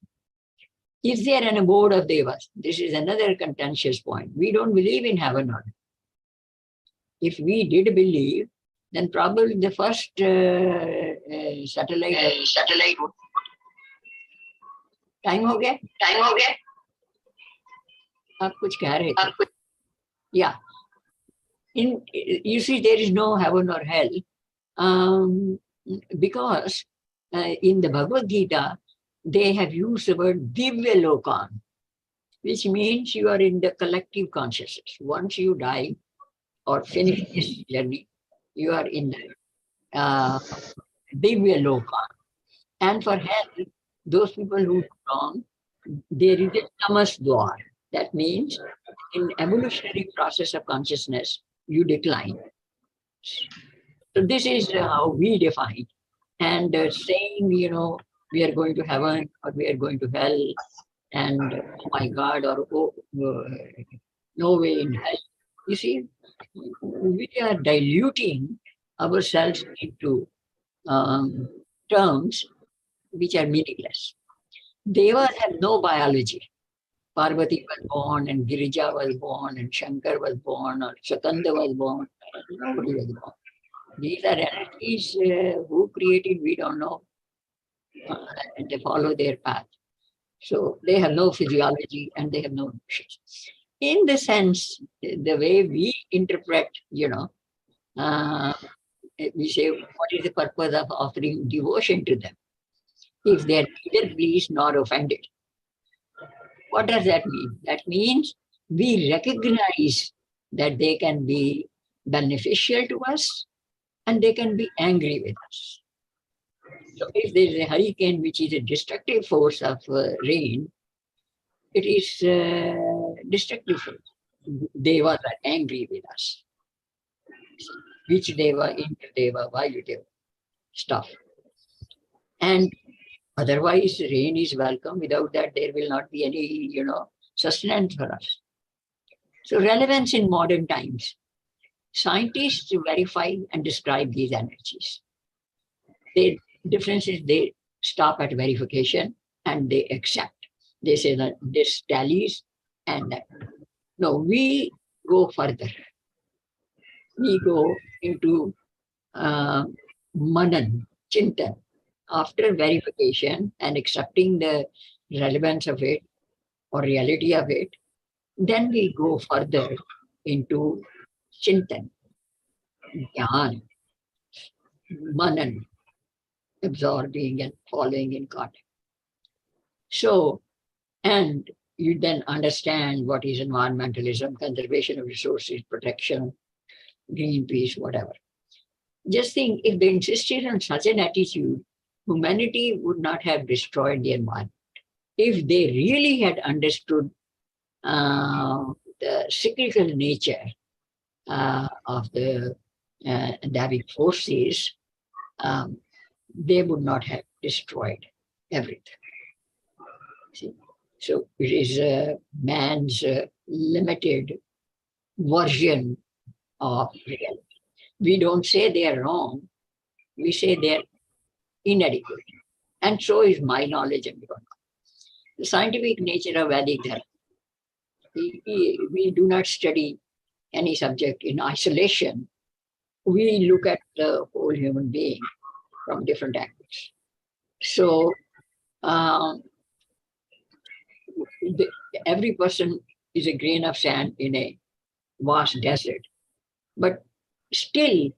Is there an abode of devas? This is another contentious point. We don't believe in heaven or hell. If we did believe, then probably the first satellite time हो गया आप कुछ कह रहे थे yeah you see there is no heaven or hell because in the Bhagavad Gita they have used the word divya lokan, which means you are in the collective consciousness. Once you die or finish this journey, you are in the divya lokan. And for hell, those people who do wrong, there is a tamas dwar. That means in evolutionary process of consciousness, you decline. So this is how we define. And saying, we are going to heaven or we are going to hell, and oh my God, or oh, no way in hell. You see, we are diluting ourselves into terms which are meaningless. Devas have no biology. Parvati was born, and Girija was born, and Shankar was born, or Sakanda was born. Nobody was born. These are entities who created, we don't know, and they follow their path. So they have no physiology and they have no emotions. In the sense, the way we interpret, we say, what is the purpose of offering devotion to them? If they are neither pleased nor offended. What does that mean? That means we recognize that they can be beneficial to us and they can be angry with us. So if there is a hurricane which is a destructive force of rain, it is destructive force. Devas are angry with us. Which deva, Indra deva, Vayu deva, stuff. And otherwise, rain is welcome. Without that, there will not be any, sustenance for us. So relevance in modern times. Scientists verify and describe these energies. The difference is they stop at verification and they accept. They say that this tallies and that. No, we go further. We go into manan, chintan. After verification and accepting the relevance of it or reality of it, then we go further into chintan, jnana, manan, absorbing and following in context. So, and you then understand what is environmentalism, conservation of resources, protection, Greenpeace, whatever. Just think, if they insisted on such an attitude, humanity would not have destroyed the environment. If they really had understood the cyclical nature of the Davic forces, they would not have destroyed everything. See? So it is man's limited version of reality. We don't say they are wrong, we say they are inadequate. And so is my knowledge and your knowledge. The scientific nature of Vedic Dharma. We do not study any subject in isolation. We look at the whole human being from different angles. So every person is a grain of sand in a vast desert. But still,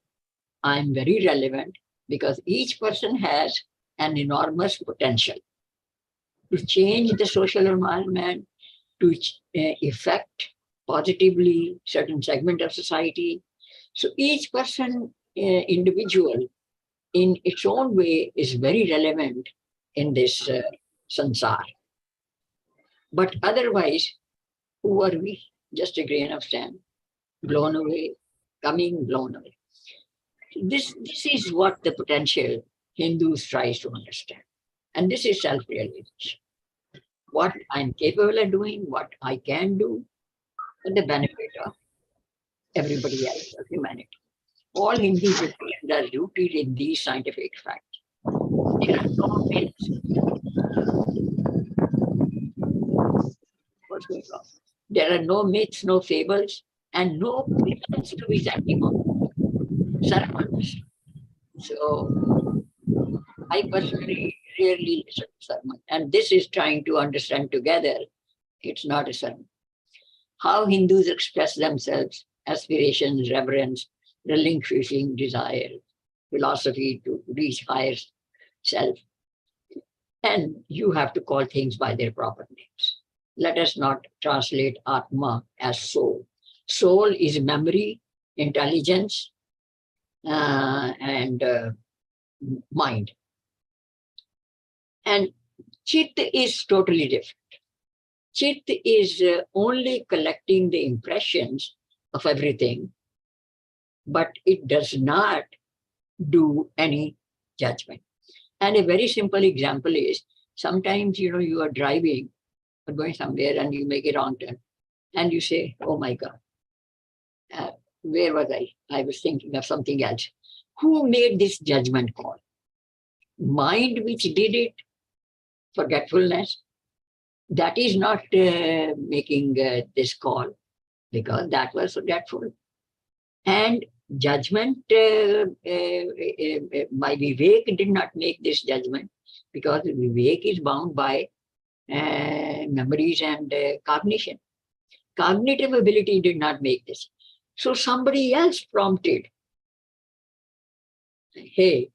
I'm very relevant because each person has an enormous potential to change the social environment, to affect positively certain segment of society. So each person, individual, in its own way, is very relevant in this sansar. But otherwise, who are we? Just a grain of sand, blown away, coming, blown away. This is what the potential Hindus tries to understand. And this is self-realization. What I'm capable of doing, what I can do, for the benefit of everybody else, of humanity. All Hindu traditions are rooted in these scientific facts. There are no myths. What's going on? There are no myths, no fables, and no pretense to be sermons. So I personally rarely listen to sermon, and this is trying to understand together. It's not a sermon. How Hindus express themselves, aspirations, reverence, relinquishing desire, philosophy to reach higher self. And you have to call things by their proper names. Let us not translate Atma as soul. Soul is memory, intelligence, and mind. And Chit is totally different. Chit is only collecting the impressions of everything, but it does not do any judgment. And a very simple example is sometimes, you are driving or going somewhere and you make a wrong turn and you say, oh my God, where was I? I was thinking of something else. Who made this judgment call? Mind which did it, forgetfulness. That is not making this call because that was forgetful. And judgment, my Vivek did not make this judgment because Vivek is bound by memories and cognition. Cognitive ability did not make this. So somebody else prompted, hey,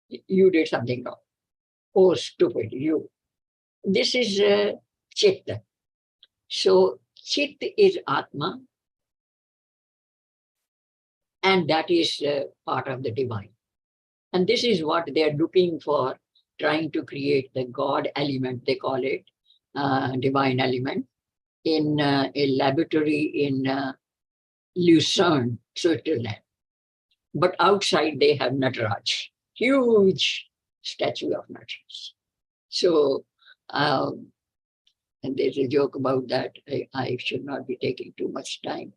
you did something wrong. Oh, stupid, you. This is Chit. So Chit is Atma, and that is part of the divine. And this is what they are looking for, trying to create the God element, they call it, divine element, in a laboratory in Lucerne, Switzerland. But outside they have Nataraj, huge statue of Nataraj. So, and there's a joke about that. I should not be taking too much time.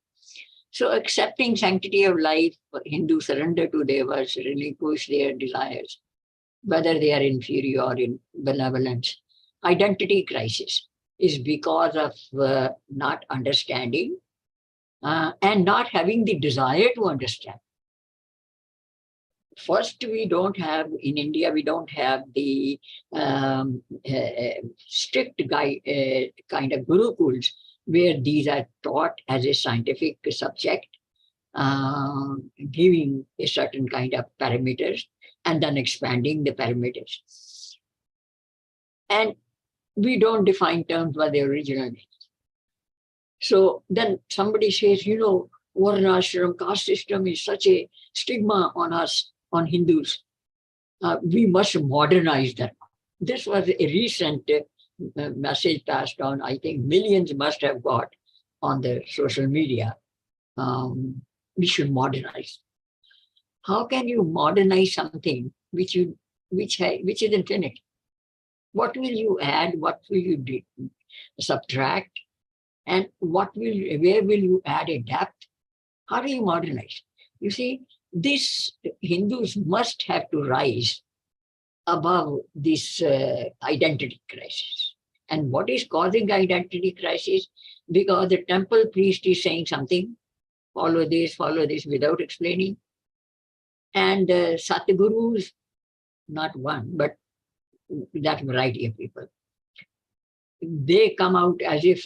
So accepting sanctity of life, Hindus surrender to devas, relinquish their desires, whether they are inferior or in benevolence. Identity crisis is because of not understanding and not having the desire to understand. First, we don't have, in India, we don't have the strict kind of gurukuls where these are taught as a scientific subject, giving a certain kind of parameters and then expanding the parameters. And we don't define terms by their original meaning. So then somebody says, Varna ashram caste system is such a stigma on us, on Hindus. We must modernize that. This was a recent message passed on. I think millions must have got on the social media. We should modernize. How can you modernize something which is infinite? What will you add? What will you subtract? And where will you add a depth? How do you modernize? You see, these Hindus must have to rise above this identity crisis. And what is causing identity crisis? Because the temple priest is saying something, follow this without explaining. And Satgurus, not one, but that variety of people, they come out as if,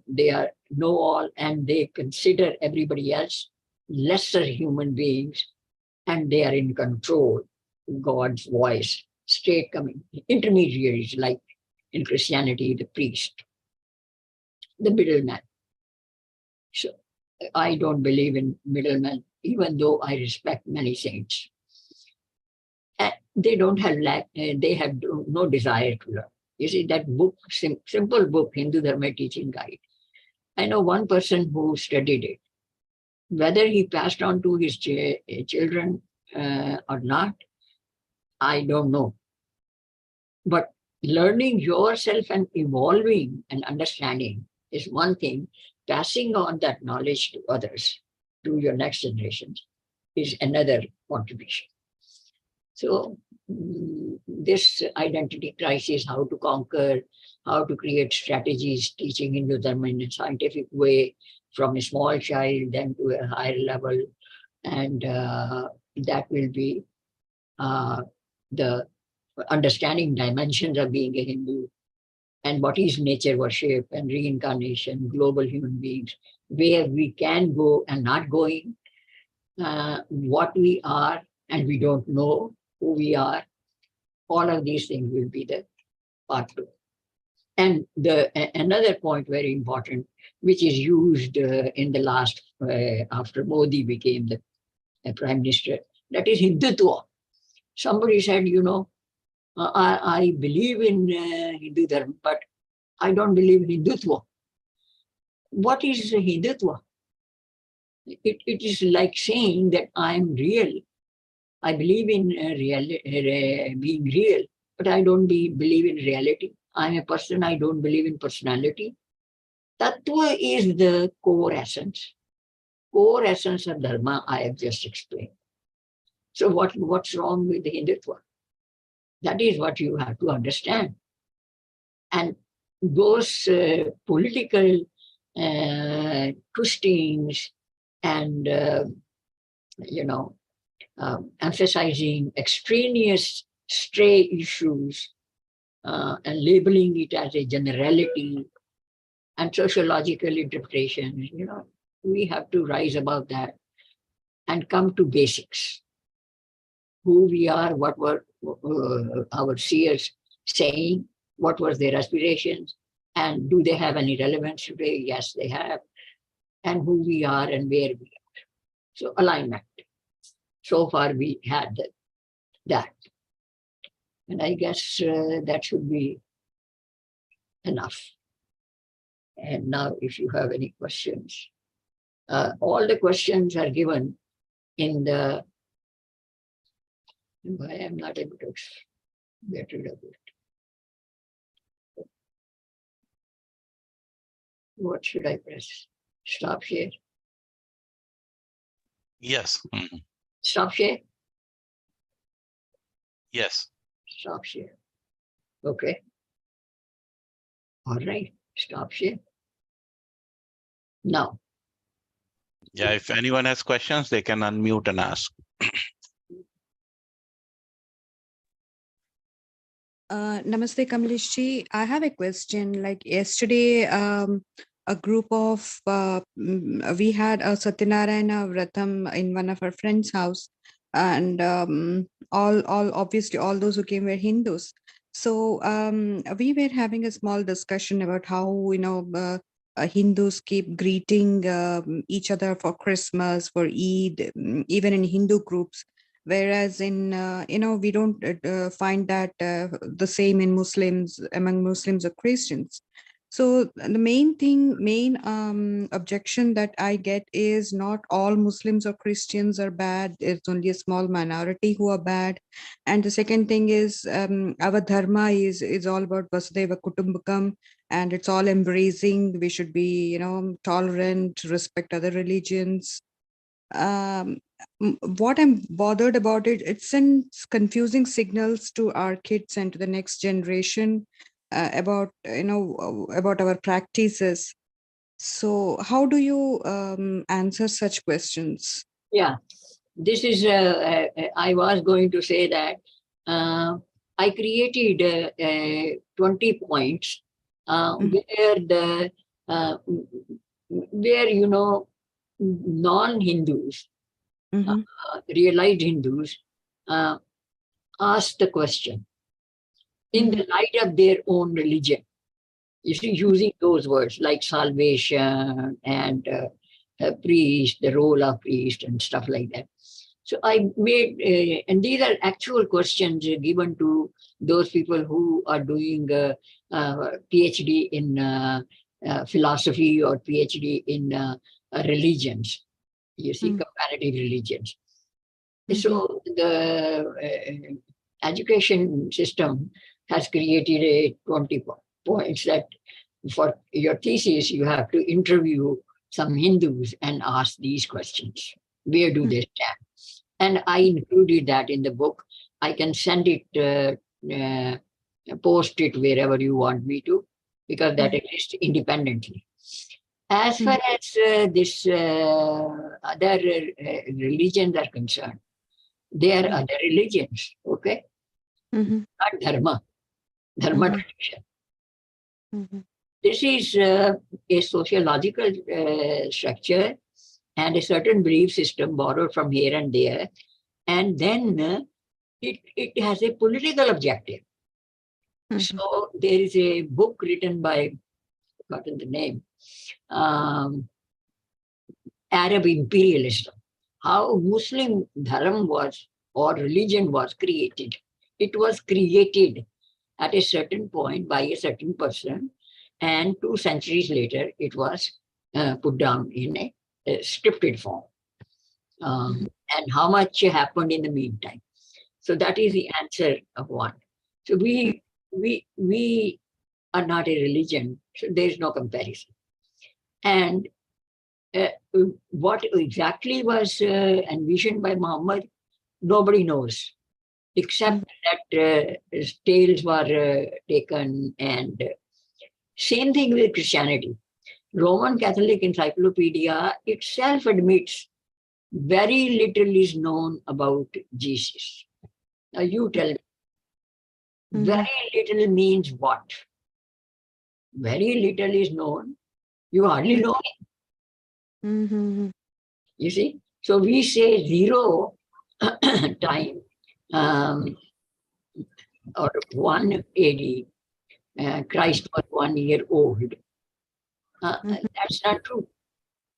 they are know-all and they consider everybody else lesser human beings and they are in control. God's voice, straight coming, intermediaries like in Christianity, the priest, the middleman. So I don't believe in middlemen, even though I respect many saints. And they don't have they have no desire to learn. You see, that book, simple book, Hindu Dharma Teaching Guide. I know one person who studied it. Whether he passed on to his children, or not, I don't know. But learning yourself and evolving and understanding is one thing. Passing on that knowledge to others, to your next generations, is another contribution. So this identity crisis, how to conquer, how to create strategies, teaching Hindu Dharma in a scientific way from a small child then to a higher level, and that will be the understanding dimensions of being a Hindu and what is nature worship and reincarnation, global human beings, where we can go and not going, what we are and we don't know who we are. All of these things will be the part two. And another point very important, which is used in the last, after Modi became the prime minister, that is Hindutva. Somebody said, I believe in Hindu Dharma, but I don't believe in Hindutva. What is Hindutva? It is like saying that I am real. I believe in being real, but I don't believe in reality. I'm a person, I don't believe in personality. Tattva is the core essence. Core essence of Dharma I have just explained. So what's wrong with the Hindutva? That is what you have to understand. And those political twistings and, emphasizing extraneous stray issues and labeling it as a generality and sociological interpretation, we have to rise above that and come to basics. Who we are, what were our seers saying, what was their aspirations, and do they have any relevance today? Yes, they have. And who we are and where we are. So alignment. So far we had that. And I guess that should be enough. And now if you have any questions, all the questions are given in the, I am not able to get rid of it. What should I press? Stop share? Yes. Stop share? Yes. Stop share. Okay. All right. Stop share. Now. Yeah, if anyone has questions, they can unmute and ask. Namaste, Kamleshji. I have a question. Like yesterday, a group of we had a Satyanarayana Vratam in one of our friends' house, and all obviously all those who came were Hindus. So we were having a small discussion about how Hindus keep greeting each other for Christmas, for Eid, even in Hindu groups. Whereas in we don't find that the same in Muslims, among Muslims or Christians. So the main objection that I get is not all Muslims or Christians are bad. It's only a small minority who are bad. And the second thing is our dharma is all about Vasudeva Kutumbakam, and it's all embracing. We should be tolerant, respect other religions. What I'm bothered about it sends confusing signals to our kids and to the next generation about our practices. So how do you answer such questions? Yeah, this is, I was going to say that I created 20 points where non-Hindus, realized Hindus, ask the question in the light of their own religion. You see, using those words like salvation and priest, the role of priest and stuff like that. So I made, and these are actual questions given to those people who are doing a PhD in philosophy or PhD in religions, you see, comparative religions. So the education system has created a 20 points that for your thesis, you have to interview some Hindus and ask these questions. Where do they stand? And I included that in the book. I can send it, post it wherever you want me to, because that exists independently. As far as this other religions are concerned, they are other religions, okay? Not dharma tradition. This is a sociological structure and a certain belief system borrowed from here and there. And then it has a political objective. So there is a book written by, I've forgotten the name, Arab imperialism, how Muslim dharma was or religion was created. It was created at a certain point by a certain person, and 2 centuries later, it was put down in a scripted form. And how much happened in the meantime? So that is the answer of one. So we are not a religion, so there is no comparison. And what exactly was envisioned by Muhammad, nobody knows, except that tales were taken. And same thing with Christianity. Roman Catholic Encyclopedia itself admits very little is known about Jesus. Now you tell me, very little means what? Very little is known. You hardly know it. You see? So we say 0 time or 1 AD, Christ was 1 year old. That's not true.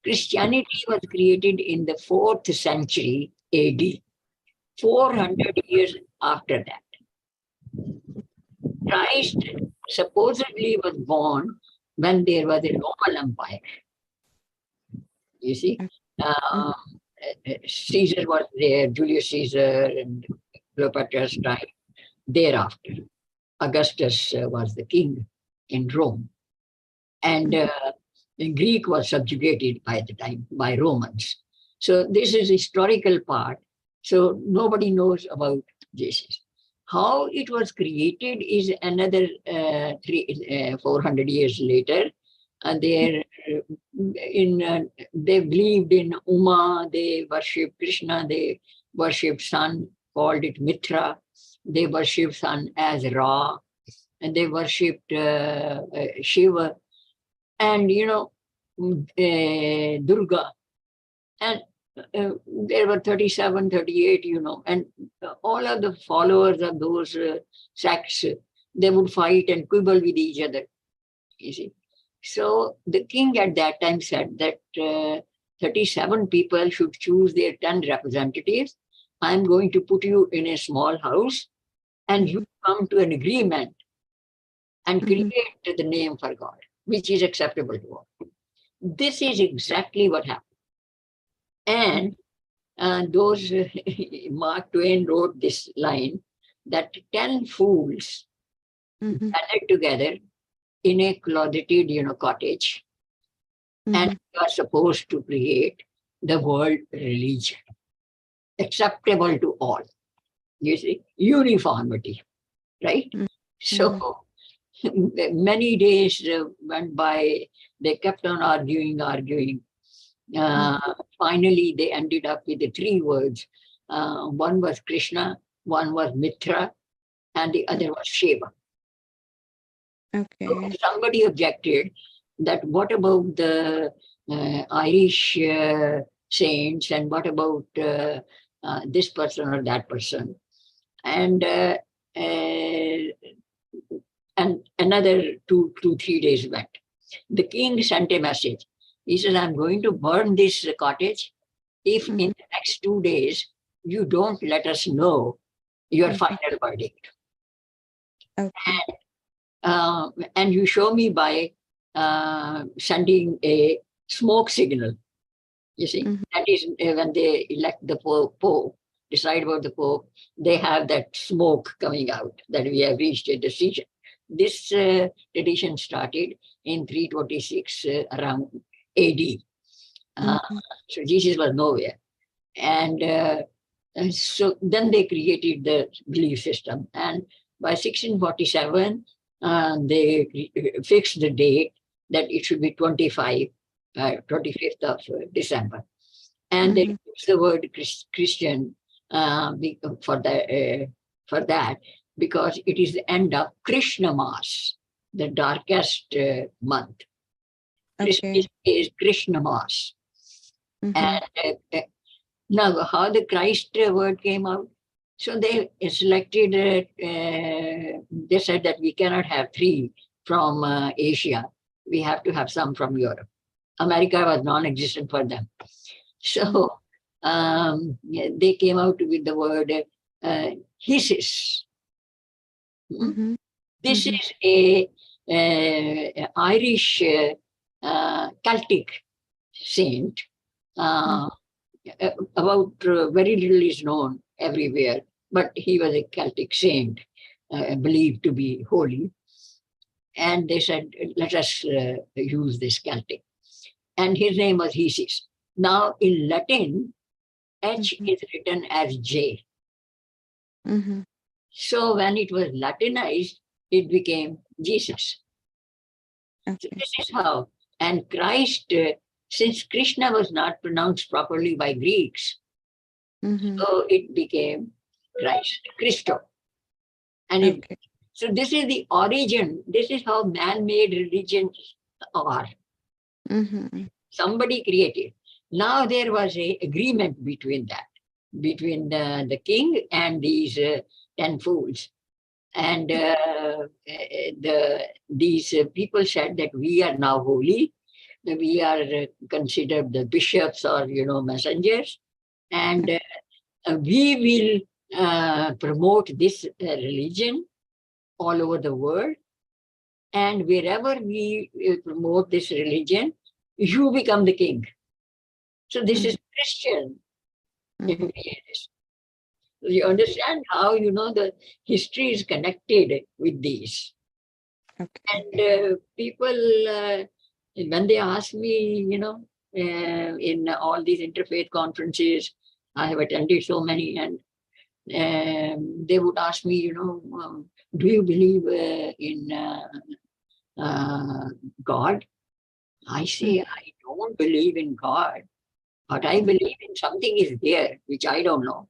Christianity was created in the 4th century AD, 400 years after that. Christ supposedly was born when there was a Roman Empire. You see, Caesar was there, Julius Caesar and Cleopatra's time. Thereafter, Augustus was the king in Rome. And Greek was subjugated by the time by Romans. So this is historical part. So nobody knows about Jesus. How it was created is another 400 years later. And they believed in Uma, they worshipped Krishna, they worshipped sun, called it Mitra. They worshipped sun as Ra, and they worshipped Shiva, and Durga. And there were 37, 38, and all of the followers of those sects, they would fight and quibble with each other, you see. So the king at that time said that 37 people should choose their 10 representatives. I'm going to put you in a small house and you come to an agreement and create the name for God, which is acceptable to all. This is exactly what happened. And Mark Twain wrote this line that 10 fools gathered together in a closeted, cottage, and you are supposed to create the world religion, acceptable to all. You see, uniformity, right? So many days went by, they kept on arguing. Finally, they ended up with the 3 words. One was Krishna, one was Mitra, and the other was Shiva. Okay. So somebody objected that what about the Irish saints, and what about this person or that person? And another 2-3 days went. The king sent a message. He says, I'm going to burn this cottage if in the next 2 days you don't let us know your final verdict. Okay. And you show me by sending a smoke signal. You see, that is when they elect the Pope, decide about the Pope, they have that smoke coming out that we have reached a decision. This tradition started in 326 around AD. So Jesus was nowhere. And so then they created the belief system. And by 1647, they fixed the date that it should be 25, 25th of December. And they used the word Christian for that because it is the end of Krishna Mass, the darkest month. Christmas is Krishna Mass. And now how the Christ word came out? So they selected, they said that we cannot have 3 from Asia. We have to have some from Europe. America was non-existent for them. So they came out with the word Hesis. This is a Irish Celtic saint. About very little is known everywhere, but he was a Celtic saint, believed to be holy. And they said, let us use this Celtic. And his name was Hesis. Now in Latin, H is written as J. So when it was Latinized, it became Jesus. So this is how. And Christ, since Krishna was not pronounced properly by Greeks, so it became Christ, Christo. And so this is the origin. This is how man-made religions are. Somebody created. Now there was an agreement between the king and these 10 fools. And these people said that we are now holy. We are considered the bishops or, messengers. And we will promote this religion all over the world. And wherever we promote this religion, you become the king. So this is Christian. You understand how, the history is connected with these. And people, when they ask me, in all these interfaith conferences, I have attended so many, and they would ask me, do you believe in God? I say, I don't believe in God, but I believe in something is there, which I don't know.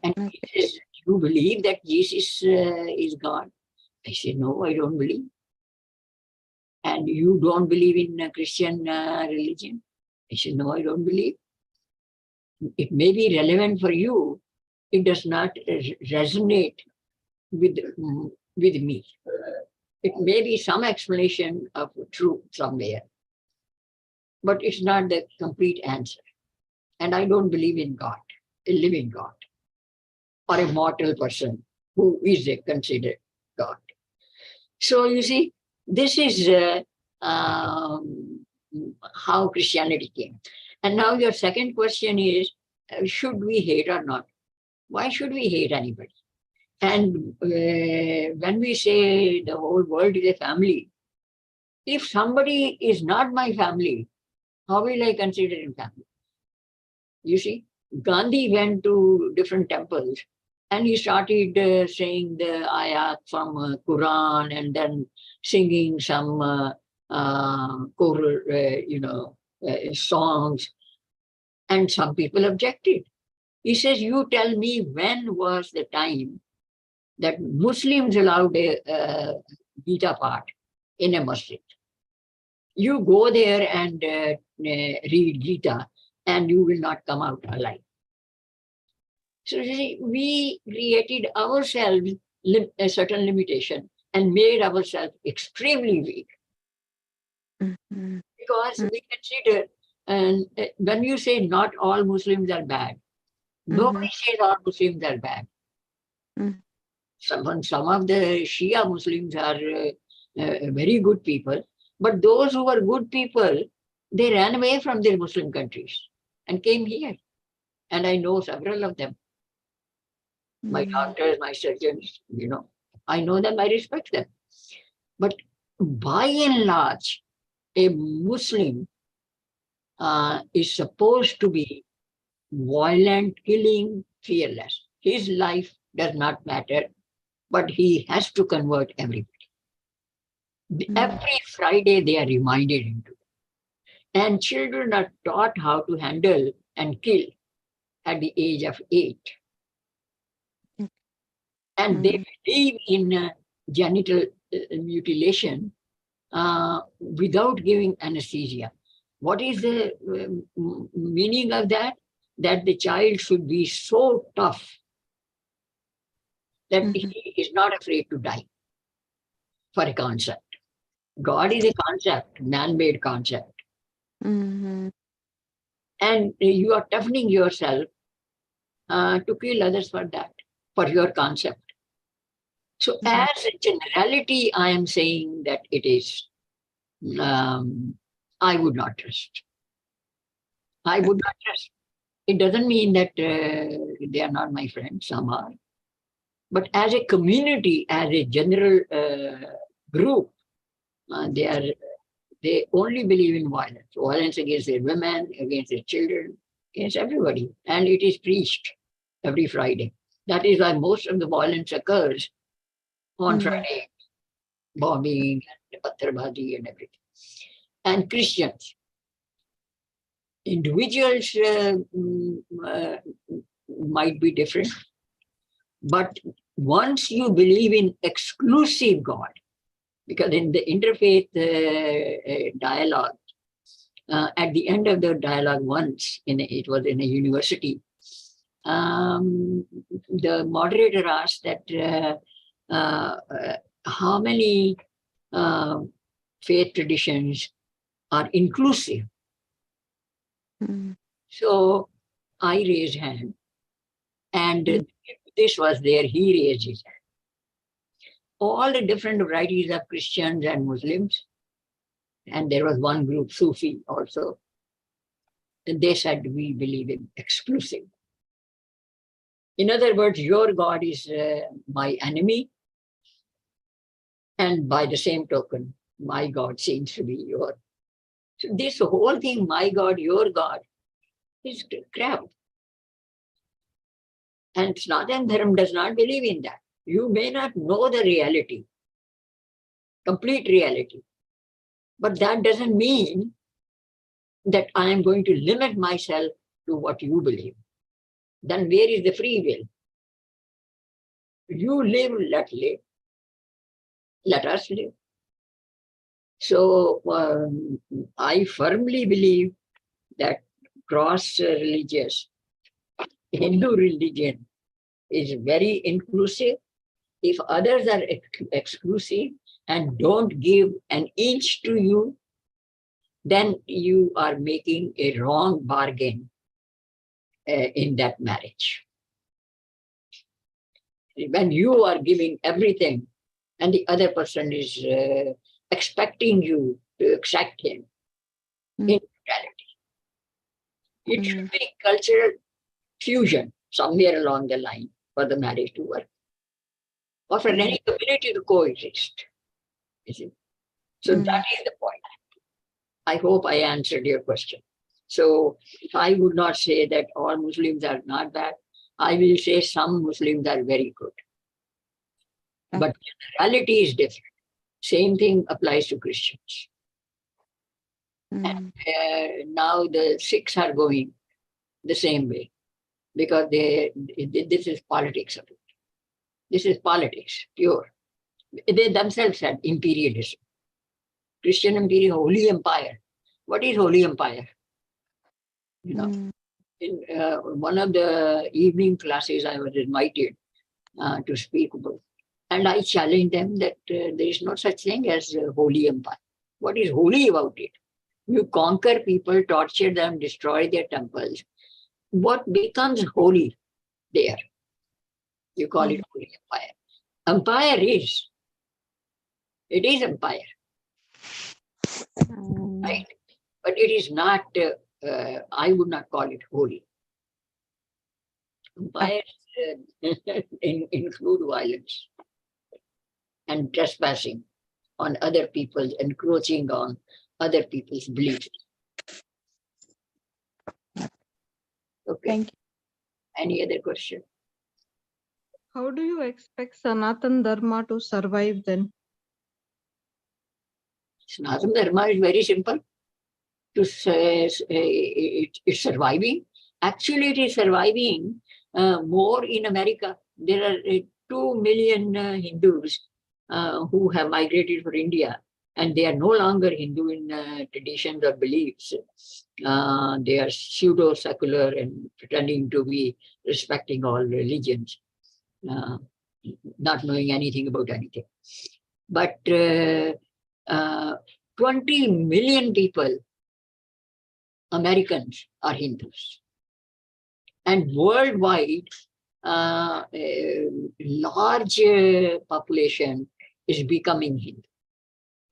And he says, do you believe that Jesus is God? I say, no, I don't believe. And you don't believe in Christian religion? I say, no, I don't believe. It may be relevant for you. It does not resonate with me. It may be some explanation of truth somewhere, but it's not the complete answer. And I don't believe in God, a living God, or a mortal person who is considered God. So you see, this is how Christianity came. And now your second question is, should we hate or not? Why should we hate anybody? And when we say the whole world is a family, if somebody is not my family, how will I consider him family? You see, Gandhi went to different temples and he started saying the ayat from Quran and then singing some choral, songs. And some people objected. He says, you tell me when was the time that Muslims allowed a Gita part in a masjid. You go there and read Gita and you will not come out alive. So you see, we created ourselves a certain limitation and made ourselves extremely weak. Because we consider, and when you say not all Muslims are bad, nobody says all Muslims are bad. Some of the Shia Muslims are very good people, but those who were good people, they ran away from their Muslim countries and came here. And I know several of them. My doctors, my surgeons, I know them, I respect them. But by and large, a Muslim is supposed to be violent, killing, fearless. His life does not matter, but he has to convert everybody. Every Friday, they are reminded into it. And children are taught how to handle and kill at the age of 8. And they believe in genital mutilation without giving anesthesia. What is the meaning of that? That the child should be so tough that he is not afraid to die for a concept. God is a concept, man-made concept. And you are toughening yourself to kill others for that, for your concept. So as a generality, I am saying that it is, I would not trust. I would not trust. It doesn't mean that they are not my friends, some are. But as a community, as a general group, they only believe in violence. Violence against their women, against their children, against everybody. And it is preached every Friday. That is why most of the violence occurs on Friday, bombing and patharbazi and everything. And Christians, individuals might be different, but once you believe in exclusive God, because in the interfaith dialogue, at the end of the dialogue once, it was in a university, the moderator asked that how many faith traditions are inclusive. So I raised hand, and this was there, he raised his hand. All the different varieties of Christians and Muslims, and there was one group, Sufi also, and they said, we believe in exclusive. In other words, your God is my enemy, and by the same token, my God seems to be your. So this whole thing, my God, your God, is crap. And Sanatana Dharma does not believe in that. You may not know the reality, complete reality, but that doesn't mean that I am going to limit myself to what you believe. Then where is the free will? You live, let us live. So I firmly believe that cross-religious Hindu religion is very inclusive. If others are exclusive and don't give an inch to you, then you are making a wrong bargain in that marriage. When you are giving everything and the other person is expecting you to accept him in reality, it should be cultural fusion somewhere along the line for the marriage to work, or for any community to coexist. You see? So that is the point. I hope I answered your question. So I would not say that all Muslims are not bad. I will say some Muslims are very good. But generality is different. Same thing applies to Christians. And now the Sikhs are going the same way because this is politics of it. This is politics, pure. They themselves said imperialism. Christian imperial, holy empire. What is holy empire? You know, in one of the evening classes, I was invited to speak about, and I challenged them that there is no such thing as holy empire. What is holy about it? You conquer people, torture them, destroy their temples. What becomes holy there? You call it holy empire. Empire is. It is empire. Right? But it is not, I would not call it holy. Vampires include violence and trespassing on other people, encroaching on other people's beliefs. Okay. Thank you. Any other question? How do you expect Sanatan Dharma to survive then? Sanatana Dharma is very simple. To say it's surviving. Actually, it is surviving more in America. There are 2 million Hindus who have migrated for India, and they are no longer Hindu in traditions or beliefs. They are pseudo-secular and pretending to be respecting all religions, not knowing anything about anything. But 20 million people, Americans, are Hindus. And worldwide, a large population is becoming Hindu.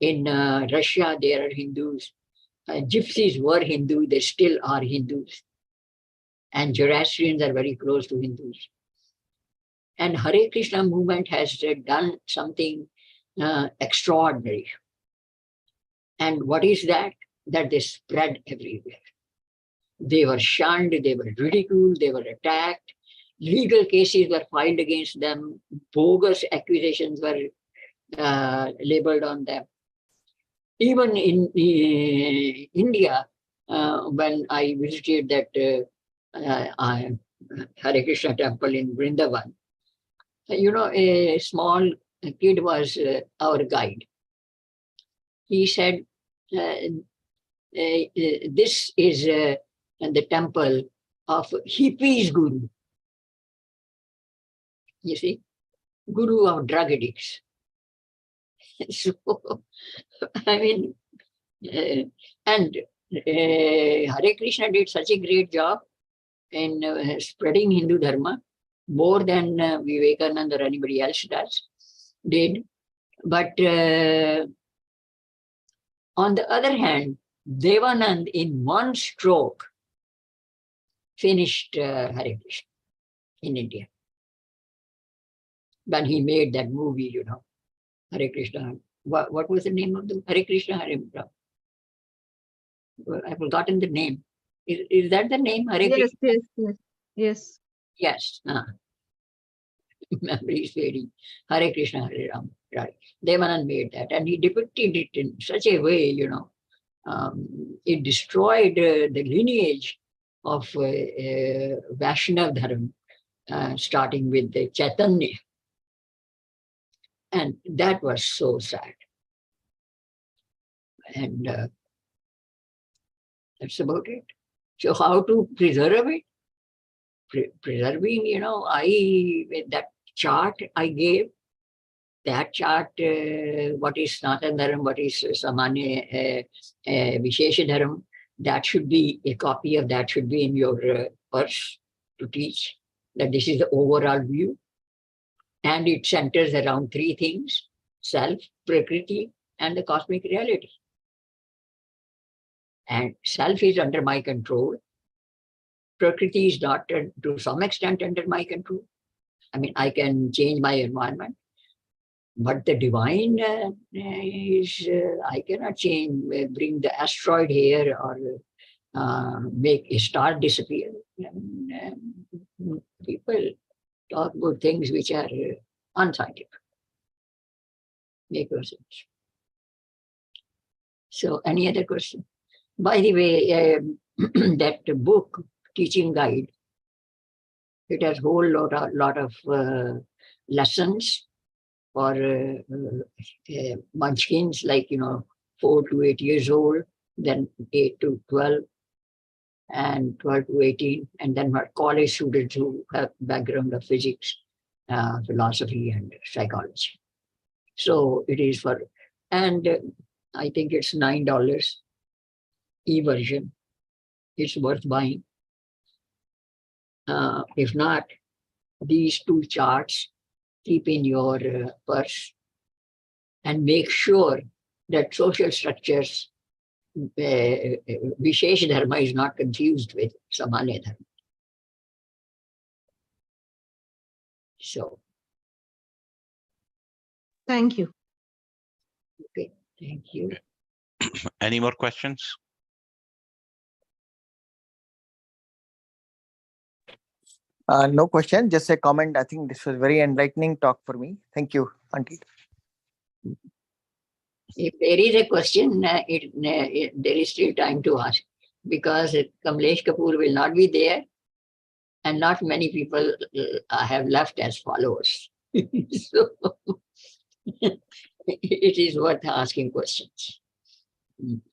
In Russia, there are Hindus. Gypsies were Hindu, they still are Hindus. And Zoroastrians are very close to Hindus. And Hare Krishna movement has done something extraordinary. And what is that? That they spread everywhere. They were shunned, they were ridiculed, they were attacked. Legal cases were filed against them. Bogus accusations were labeled on them. Even in India, when I visited that Hare Krishna temple in Vrindavan, a small kid was our guide. He said, this is the temple of hippies guru. You see, guru of drug addicts. So, I mean, and Hare Krishna did such a great job in spreading Hindu Dharma, more than Vivekananda or anybody else did. But on the other hand, Devanand in one stroke finished Hare Krishna in India. When he made that movie, Hare Krishna. What was the name of the Hare Krishna? I've forgotten the name. Is that the name? Hare Yes, Krishna? yes. Yes. Memory is fading. Hare Krishna, Hare Ram. Right. Devanand made that, and he depicted it in such a way, it destroyed the lineage of Vaishnav Dharma, starting with the Chaitanya. And that was so sad. And that's about it. So how to preserve it? Preserving, with that chart I gave, that chart, what is Sanatana Dharma, what is Samanya Vishesha Dharma, that should be, a copy of that should be in your purse to teach, that this is the overall view. And it centers around 3 things: self, Prakriti, and the cosmic reality. And self is under my control. Prakriti is not, to some extent, under my control. I mean, I can change my environment. But the divine is, I cannot change, bring the asteroid here or make a star disappear. People talk about things which are unscientific. Make no sense. So, any other question? By the way, that book, Teaching Guide, it has a whole lot of lessons for munchkins, like 4 to 8 years old, then 8 to 12, and 12 to 18, and then for college students who have background of physics, philosophy, and psychology. So it is for, and I think it's $9 e-version. It's worth buying. If not, these 2 charts keep in your purse and make sure that social structures, Vishesh Dharma is not confused with Samanya Dharma. So, Thank you. okay, thank you. Any more questions? No question, just a comment. I think this was very enlightening talk for me. Thank you, Auntie. If there is a question, there is still time to ask, because Kamlesh Kapoor will not be there and not many people have left as followers. So it is worth asking questions.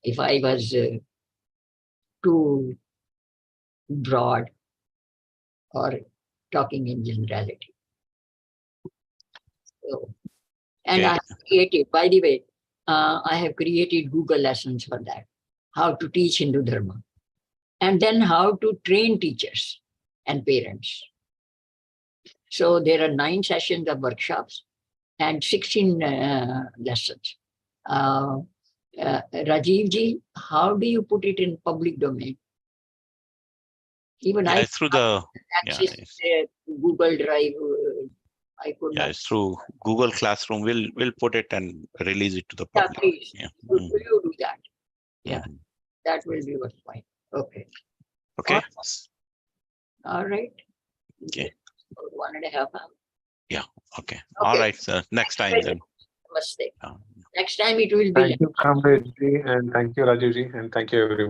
If I was too broad or talking in generality. So, and Okay. I have created, by the way, I have created Google lessons for that, how to teach Hindu Dharma, and then how to train teachers and parents. So there are 9 sessions of workshops and 16 lessons. Rajiv ji, how do you put it in public domain? Even Yeah, I it's through the access Google Drive. I could yeah, not. it's through Google Classroom. We'll put it and release it to the Yeah, public. please. Yeah. Will you do that? Yeah, Mhm. that will be worthwhile. Okay. Okay. All right. Okay. 1.5 hours. Okay. All right, sir. Next time then. Namaste. Uh, Next time it will be Thank you, Kamlesh ji, and thank you, Rajiv ji, and thank you, everyone.